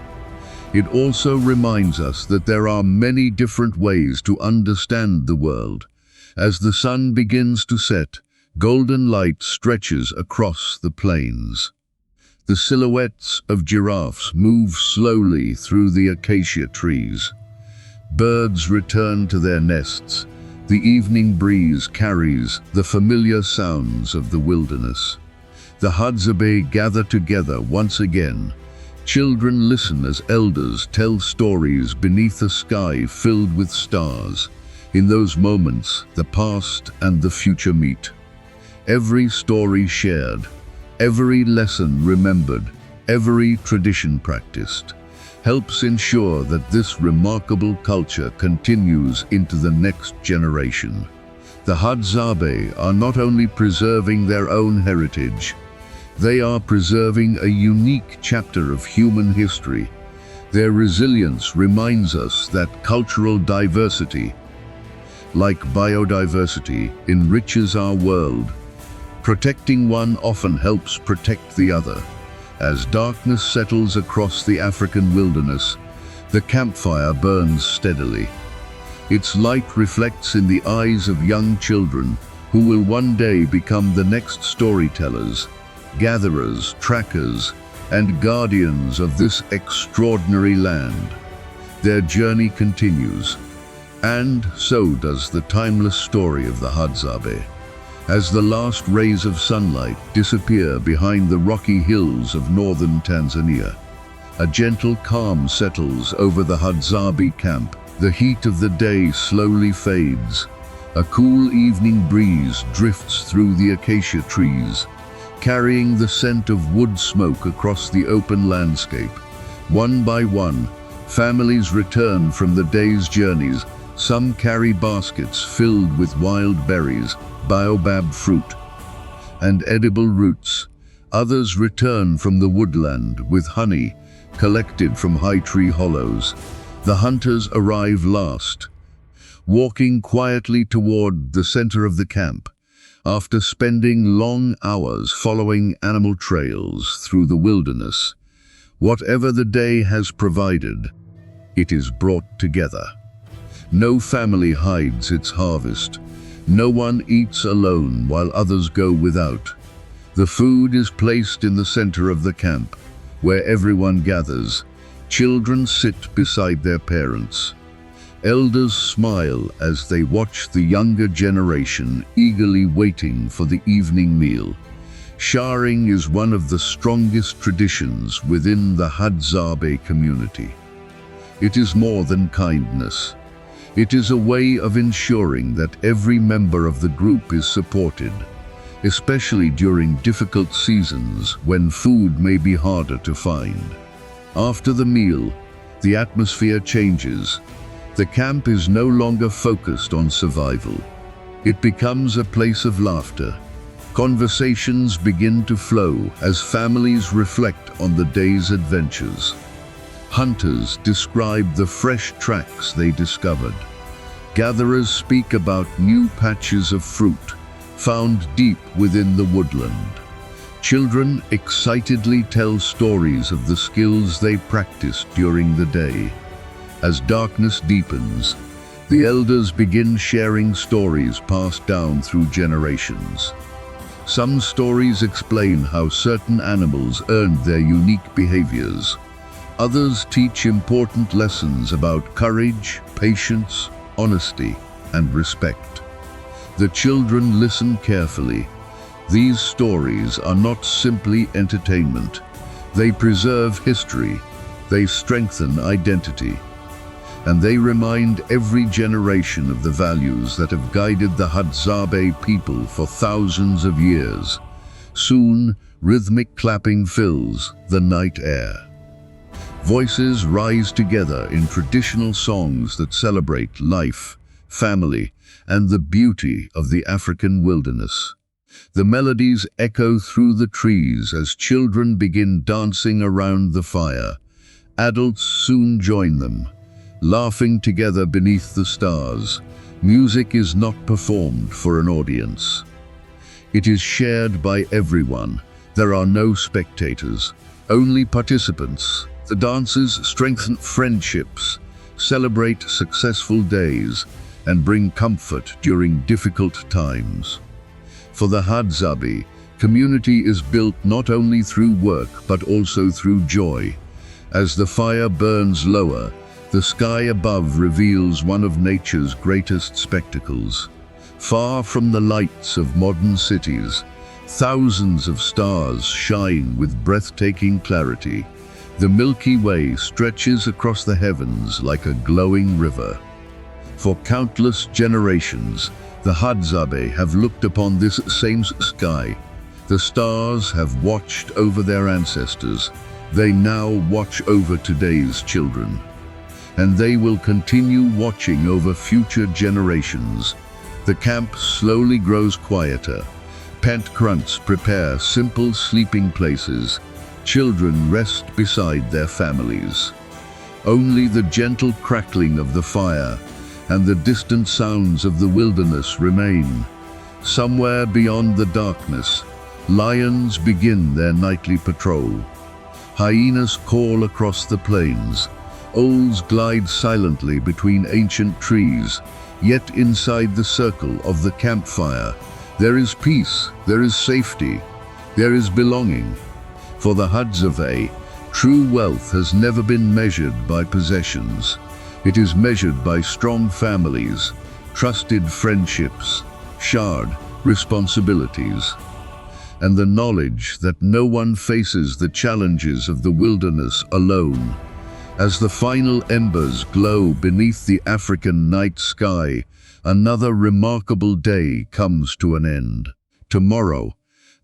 It also reminds us that there are many different ways to understand the world. As the sun begins to set, golden light stretches across the plains. The silhouettes of giraffes move slowly through the acacia trees. Birds return to their nests. The evening breeze carries the familiar sounds of the wilderness. The Hadzabe gather together once again. Children listen as elders tell stories beneath a sky filled with stars. In those moments, the past and the future meet. Every story shared, every lesson remembered, every tradition practiced, helps ensure that this remarkable culture continues into the next generation. The Hadzabe are not only preserving their own heritage, they are preserving a unique chapter of human history. Their resilience reminds us that cultural diversity, like biodiversity, enriches our world. Protecting one often helps protect the other. As darkness settles across the African wilderness, the campfire burns steadily. Its light reflects in the eyes of young children who will one day become the next storytellers, gatherers, trackers, and guardians of this extraordinary land. Their journey continues, and so does the timeless story of the Hadzabe. As the last rays of sunlight disappear behind the rocky hills of northern Tanzania, a gentle calm settles over the Hadzabe camp. The heat of the day slowly fades. A cool evening breeze drifts through the acacia trees, carrying the scent of wood smoke across the open landscape. One by one, families return from the day's journeys. Some carry baskets filled with wild berries, baobab fruit, and edible roots. Others return from the woodland with honey collected from high tree hollows. The hunters arrive last, walking quietly toward the center of the camp. After spending long hours following animal trails through the wilderness, whatever the day has provided, it is brought together. No family hides its harvest. No one eats alone while others go without. The food is placed in the center of the camp, where everyone gathers. Children sit beside their parents. Elders smile as they watch the younger generation eagerly waiting for the evening meal. Sharing is one of the strongest traditions within the Hadzabe community. It is more than kindness. It is a way of ensuring that every member of the group is supported, especially during difficult seasons when food may be harder to find. After the meal, the atmosphere changes. The camp is no longer focused on survival. It becomes a place of laughter. Conversations begin to flow as families reflect on the day's adventures. Hunters describe the fresh tracks they discovered. Gatherers speak about new patches of fruit found deep within the woodland. Children excitedly tell stories of the skills they practiced during the day. As darkness deepens, the elders begin sharing stories passed down through generations. Some stories explain how certain animals earned their unique behaviors. Others teach important lessons about courage, patience, honesty, and respect. The children listen carefully. These stories are not simply entertainment. They preserve history, they strengthen identity, and they remind every generation of the values that have guided the Hadzabe people for thousands of years. Soon, rhythmic clapping fills the night air. Voices rise together in traditional songs that celebrate life, family, and the beauty of the African wilderness. The melodies echo through the trees as children begin dancing around the fire. Adults soon join them, laughing together beneath the stars. Music is not performed for an audience. It is shared by everyone. There are no spectators, only participants. The dances strengthen friendships, celebrate successful days, and bring comfort during difficult times. For the Hadzabe, community is built not only through work but also through joy. As the fire burns lower, the sky above reveals one of nature's greatest spectacles. Far from the lights of modern cities, thousands of stars shine with breathtaking clarity. The Milky Way stretches across the heavens like a glowing river. For countless generations, the Hadzabe have looked upon this same sky. The stars have watched over their ancestors. They now watch over today's children. And they will continue watching over future generations. The camp slowly grows quieter. Pent grunts prepare simple sleeping places. Children rest beside their families. Only the gentle crackling of the fire and the distant sounds of the wilderness remain. Somewhere beyond the darkness, lions begin their nightly patrol. Hyenas call across the plains. Owls glide silently between ancient trees. Yet inside the circle of the campfire, there is peace, there is safety, there is belonging. For the Hadzabe, true wealth has never been measured by possessions. It is measured by strong families, trusted friendships, shared responsibilities, and the knowledge that no one faces the challenges of the wilderness alone. As the final embers glow beneath the African night sky, another remarkable day comes to an end. Tomorrow,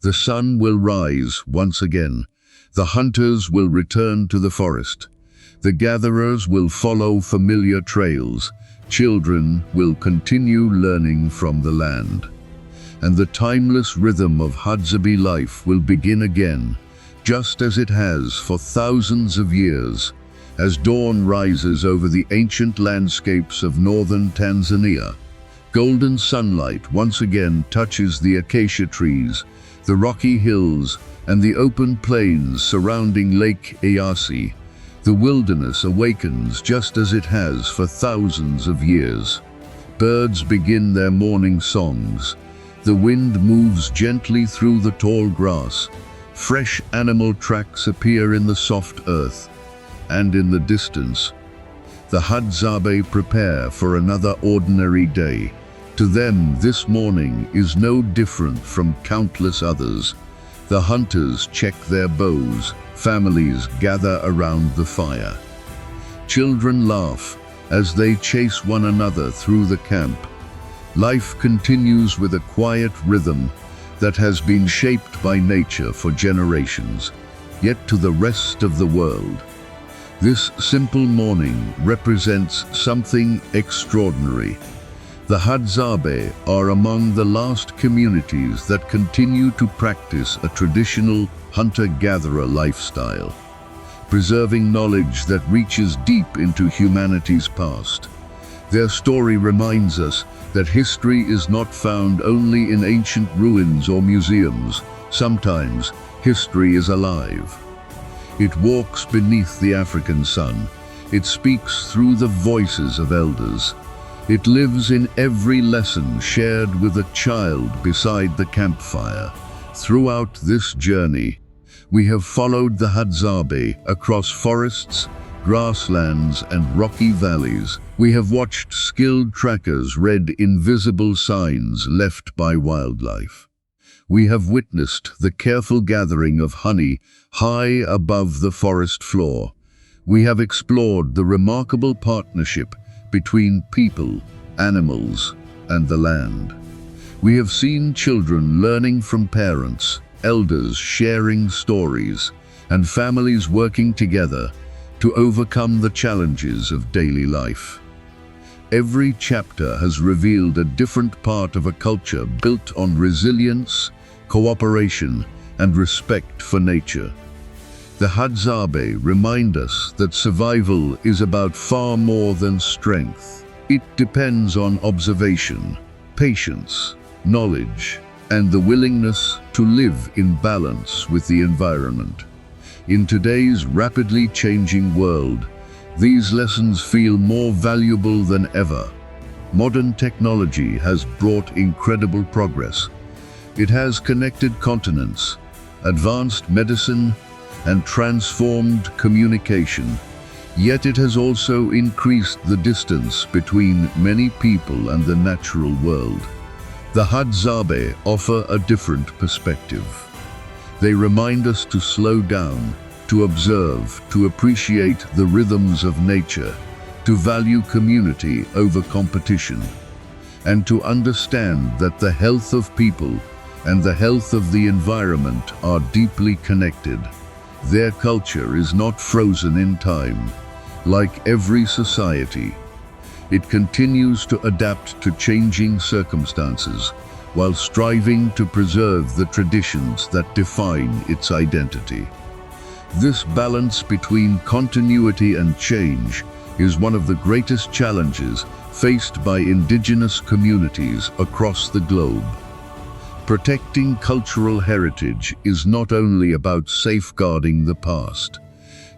the sun will rise once again. The hunters will return to the forest. The gatherers will follow familiar trails. Children will continue learning from the land. And the timeless rhythm of Hadzabe life will begin again, just as it has for thousands of years. As dawn rises over the ancient landscapes of northern Tanzania, golden sunlight once again touches the acacia trees, the rocky hills, and the open plains surrounding Lake Eyasi. The wilderness awakens just as it has for thousands of years. Birds begin their morning songs. The wind moves gently through the tall grass. Fresh animal tracks appear in the soft earth. And in the distance, the Hadzabe prepare for another ordinary day. To them, this morning is no different from countless others. The hunters check their bows. Families gather around the fire. Children laugh as they chase one another through the camp. Life continues with a quiet rhythm that has been shaped by nature for generations. Yet to the rest of the world, this simple morning represents something extraordinary. The Hadzabe are among the last communities that continue to practice a traditional hunter-gatherer lifestyle, preserving knowledge that reaches deep into humanity's past. Their story reminds us that history is not found only in ancient ruins or museums. Sometimes, history is alive. It walks beneath the African sun. It speaks through the voices of elders. It lives in every lesson shared with a child beside the campfire. Throughout this journey, we have followed the Hadzabe across forests, grasslands, and rocky valleys. We have watched skilled trackers read invisible signs left by wildlife. We have witnessed the careful gathering of honey high above the forest floor. We have explored the remarkable partnership between people, animals, and the land. We have seen children learning from parents, elders sharing stories, and families working together to overcome the challenges of daily life. Every chapter has revealed a different part of a culture built on resilience, cooperation, and respect for nature. The Hadzabe remind us that survival is about far more than strength. It depends on observation, patience, knowledge, and the willingness to live in balance with the environment. In today's rapidly changing world, these lessons feel more valuable than ever. Modern technology has brought incredible progress. It has connected continents, advanced medicine, and transformed communication. Yet it has also increased the distance between many people and the natural world. The Hadzabe offer a different perspective. They remind us to slow down, to observe, to appreciate the rhythms of nature, to value community over competition, and to understand that the health of people and the health of the environment are deeply connected. Their culture is not frozen in time. Like every society, it continues to adapt to changing circumstances while striving to preserve the traditions that define its identity. This balance between continuity and change is one of the greatest challenges faced by indigenous communities across the globe. Protecting cultural heritage is not only about safeguarding the past.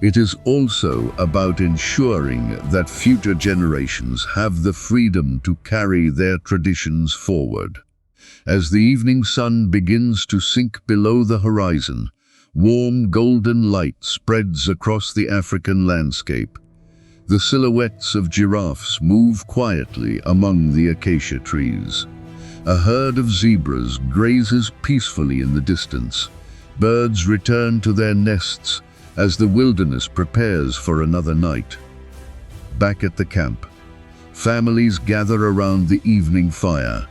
It is also about ensuring that future generations have the freedom to carry their traditions forward. As the evening sun begins to sink below the horizon, warm golden light spreads across the African landscape. The silhouettes of giraffes move quietly among the acacia trees. A herd of zebras grazes peacefully in the distance. Birds return to their nests as the wilderness prepares for another night. Back at the camp, families gather around the evening fire.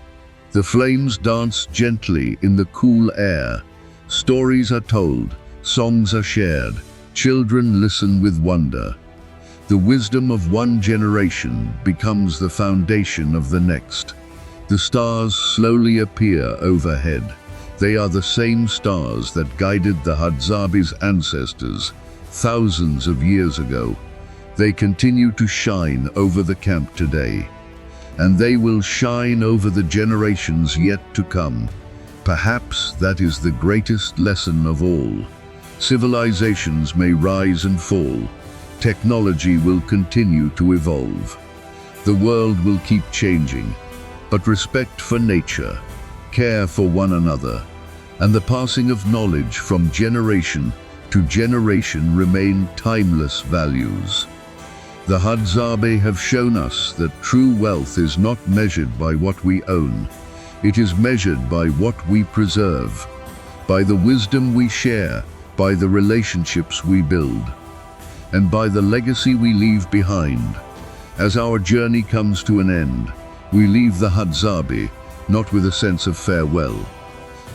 The flames dance gently in the cool air. Stories are told, songs are shared, children listen with wonder. The wisdom of one generation becomes the foundation of the next. The stars slowly appear overhead. They are the same stars that guided the Hadzabe's ancestors thousands of years ago. They continue to shine over the camp today, and they will shine over the generations yet to come. Perhaps that is the greatest lesson of all. Civilizations may rise and fall. Technology will continue to evolve. The world will keep changing, but respect for nature, care for one another, and the passing of knowledge from generation to generation remain timeless values. The Hadzabe have shown us that true wealth is not measured by what we own. It is measured by what we preserve, by the wisdom we share, by the relationships we build, and by the legacy we leave behind. As our journey comes to an end, we leave the Hadzabe not with a sense of farewell,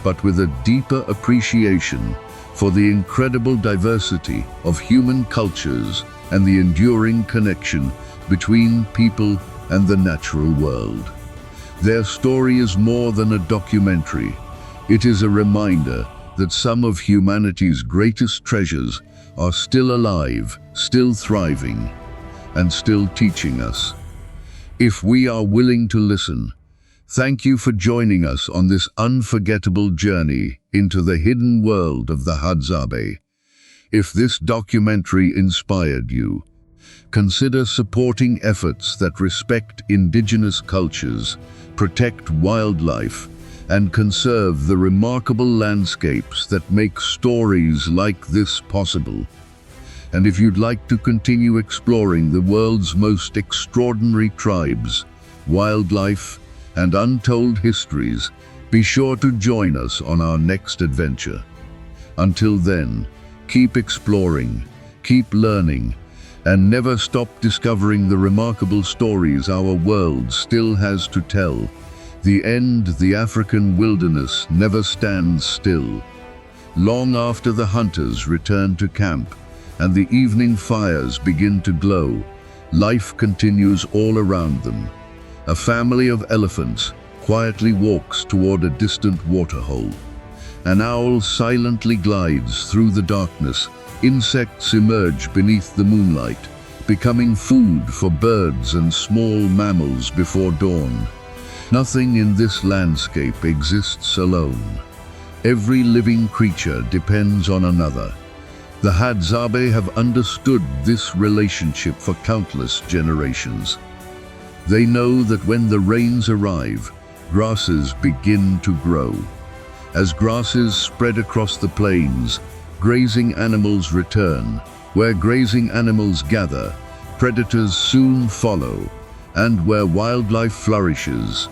but with a deeper appreciation for the incredible diversity of human cultures and the enduring connection between people and the natural world. Their story is more than a documentary. It is a reminder that some of humanity's greatest treasures are still alive, still thriving, and still teaching us. If we are willing to listen, Thank you for joining us on this unforgettable journey into the hidden world of the Hadzabe. If this documentary inspired you, consider supporting efforts that respect indigenous cultures, protect wildlife, and conserve the remarkable landscapes that make stories like this possible. And if you'd like to continue exploring the world's most extraordinary tribes, wildlife, and untold histories, be sure to join us on our next adventure. Until then, keep exploring, keep learning, and never stop discovering the remarkable stories our world still has to tell. The African wilderness never stands still. Long after the hunters return to camp and the evening fires begin to glow, life continues all around them. A family of elephants quietly walks toward a distant waterhole. An owl silently glides through the darkness. Insects emerge beneath the moonlight, becoming food for birds and small mammals before dawn. Nothing in this landscape exists alone. Every living creature depends on another. The Hadzabe have understood this relationship for countless generations. They know that when the rains arrive, grasses begin to grow. As grasses spread across the plains, grazing animals return. Where grazing animals gather, predators soon follow. And where wildlife flourishes,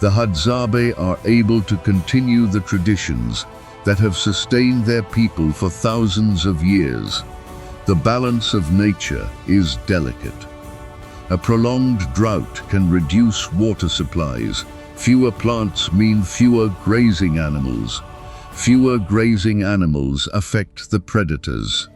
the Hadzabe are able to continue the traditions that have sustained their people for thousands of years. The balance of nature is delicate. A prolonged drought can reduce water supplies. Fewer plants mean fewer grazing animals. Fewer grazing animals affect the predators.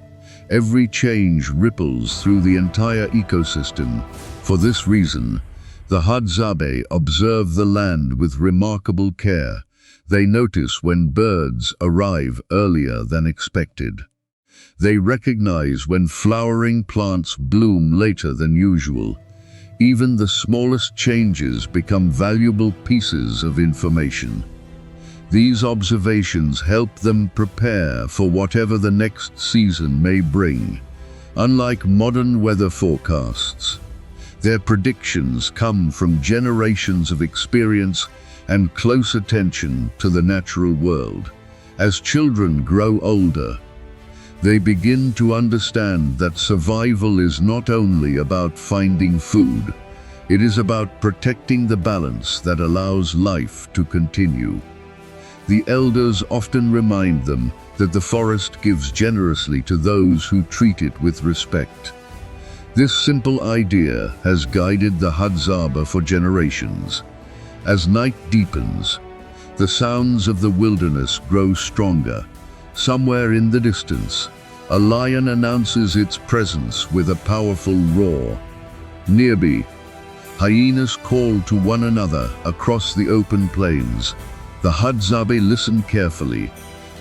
Every change ripples through the entire ecosystem. For this reason, the Hadzabe observe the land with remarkable care. They notice when birds arrive earlier than expected. They recognize when flowering plants bloom later than usual. Even the smallest changes become valuable pieces of information. These observations help them prepare for whatever the next season may bring. Unlike modern weather forecasts, their predictions come from generations of experience and close attention to the natural world. As children grow older, they begin to understand that survival is not only about finding food, it is about protecting the balance that allows life to continue. The elders often remind them that the forest gives generously to those who treat it with respect. This simple idea has guided the Hadzabe for generations. As night deepens, the sounds of the wilderness grow stronger. Somewhere in the distance, a lion announces its presence with a powerful roar. Nearby, hyenas call to one another across the open plains. The Hadzabe listen carefully.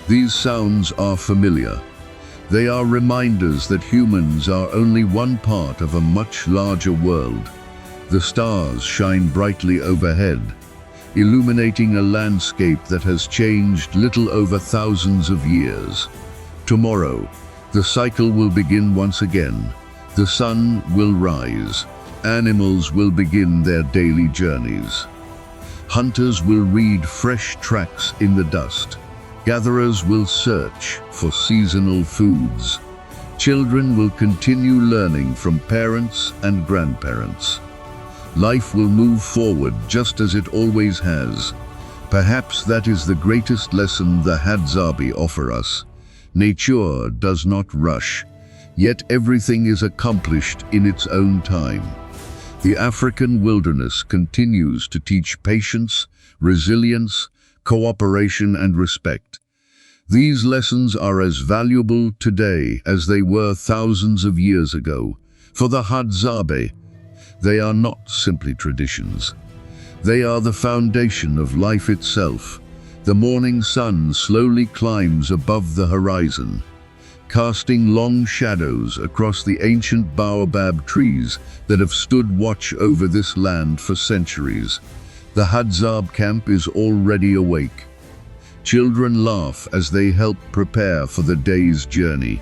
These sounds are familiar. They are reminders that humans are only one part of a much larger world. The stars shine brightly overhead, illuminating a landscape that has changed little over thousands of years. Tomorrow, the cycle will begin once again. The sun will rise. Animals will begin their daily journeys. Hunters will read fresh tracks in the dust. Gatherers will search for seasonal foods. Children will continue learning from parents and grandparents. Life will move forward just as it always has. Perhaps that is the greatest lesson the Hadzabe offer us. Nature does not rush, yet everything is accomplished in its own time. The African wilderness continues to teach patience, resilience, cooperation, and respect. These lessons are as valuable today as they were thousands of years ago. For the Hadzabe, they are not simply traditions. They are the foundation of life itself. The morning sun slowly climbs above the horizon, casting long shadows across the ancient baobab trees that have stood watch over this land for centuries. The Hadzabe camp is already awake. Children laugh as they help prepare for the day's journey.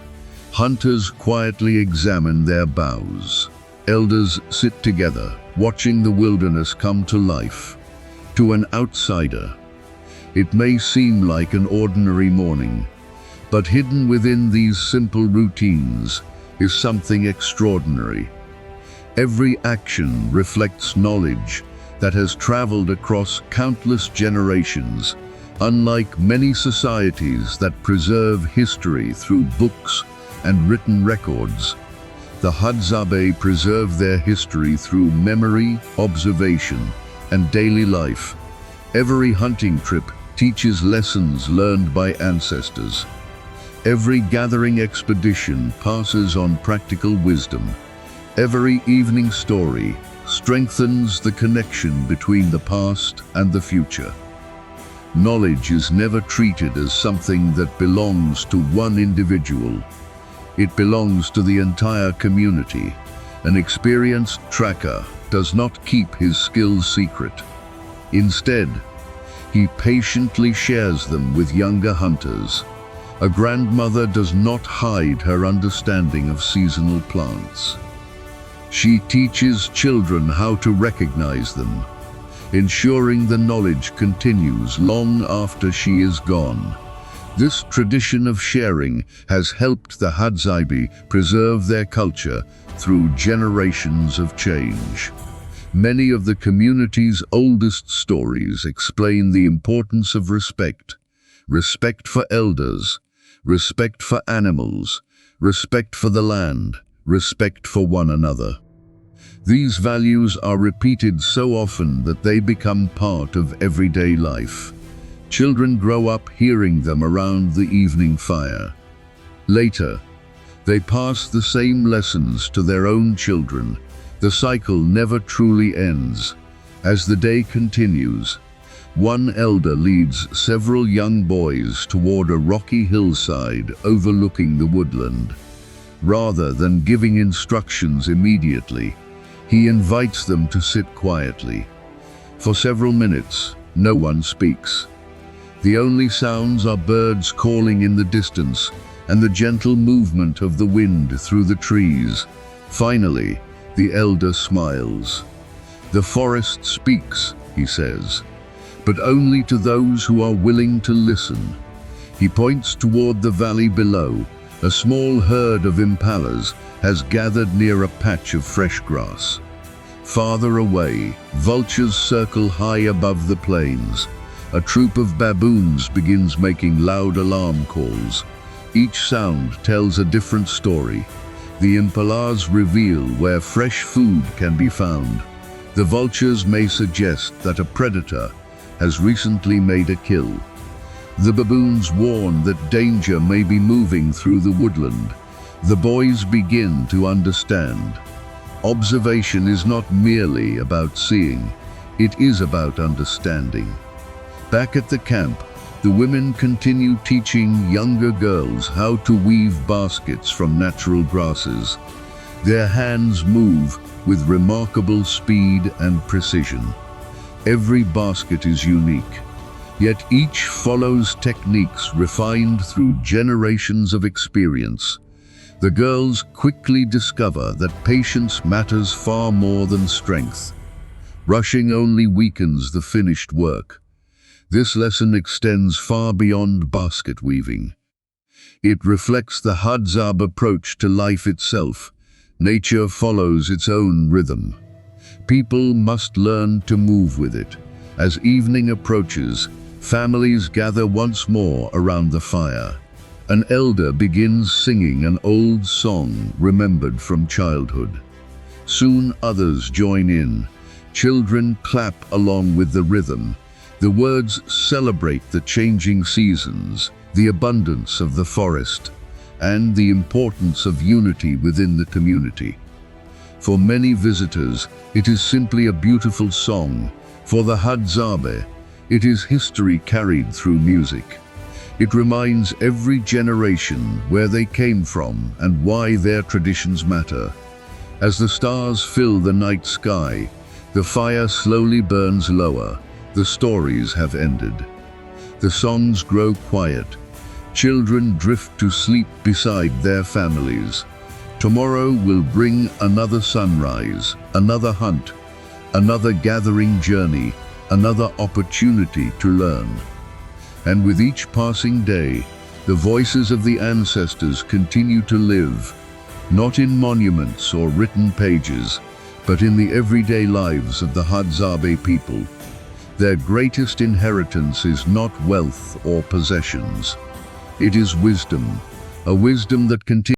Hunters quietly examine their bows. Elders sit together, watching the wilderness come to life. To an outsider, it may seem like an ordinary morning, but hidden within these simple routines is something extraordinary. Every action reflects knowledge that has traveled across countless generations, unlike many societies that preserve history through books and written records. The Hadzabe preserve their history through memory, observation, and daily life. Every hunting trip teaches lessons learned by ancestors. Every gathering expedition passes on practical wisdom. Every evening story strengthens the connection between the past and the future. Knowledge is never treated as something that belongs to one individual. It belongs to the entire community. An experienced tracker does not keep his skills secret. Instead, he patiently shares them with younger hunters. A grandmother does not hide her understanding of seasonal plants. She teaches children how to recognize them, ensuring the knowledge continues long after she is gone. This tradition of sharing has helped the Hadzabe preserve their culture through generations of change. Many of the community's oldest stories explain the importance of respect. Respect for elders, respect for animals, respect for the land, respect for one another. These values are repeated so often that they become part of everyday life. Children grow up hearing them around the evening fire. Later, they pass the same lessons to their own children. The cycle never truly ends. As the day continues, one elder leads several young boys toward a rocky hillside overlooking the woodland. Rather than giving instructions immediately, he invites them to sit quietly. For several minutes, no one speaks. The only sounds are birds calling in the distance and the gentle movement of the wind through the trees. Finally, the elder smiles. "The forest speaks," he says, "but only to those who are willing to listen." He points toward the valley below. A small herd of impalas has gathered near a patch of fresh grass. Farther away, vultures circle high above the plains. A troop of baboons begins making loud alarm calls. Each sound tells a different story. The impalas reveal where fresh food can be found. The vultures may suggest that a predator has recently made a kill. The baboons warn that danger may be moving through the woodland. The boys begin to understand. Observation is not merely about seeing, it is about understanding. Back at the camp, the women continue teaching younger girls how to weave baskets from natural grasses. Their hands move with remarkable speed and precision. Every basket is unique, yet each follows techniques refined through generations of experience. The girls quickly discover that patience matters far more than strength. Rushing only weakens the finished work. This lesson extends far beyond basket weaving. It reflects the Hadzabe approach to life itself. Nature follows its own rhythm. People must learn to move with it. As evening approaches, families gather once more around the fire. An elder begins singing an old song remembered from childhood. Soon others join in. Children clap along with the rhythm. The words celebrate the changing seasons, the abundance of the forest, and the importance of unity within the community. For many visitors, it is simply a beautiful song. For the Hadzabe, it is history carried through music. It reminds every generation where they came from and why their traditions matter. As the stars fill the night sky, The fire slowly burns lower. The stories have ended. The songs grow quiet. Children drift to sleep beside their families. Tomorrow will bring another sunrise, another hunt, another gathering journey, another opportunity to learn. And with each passing day, the voices of the ancestors continue to live, not in monuments or written pages, but in the everyday lives of the Hadzabe people. Their greatest inheritance is not wealth or possessions. It is wisdom, a wisdom that continues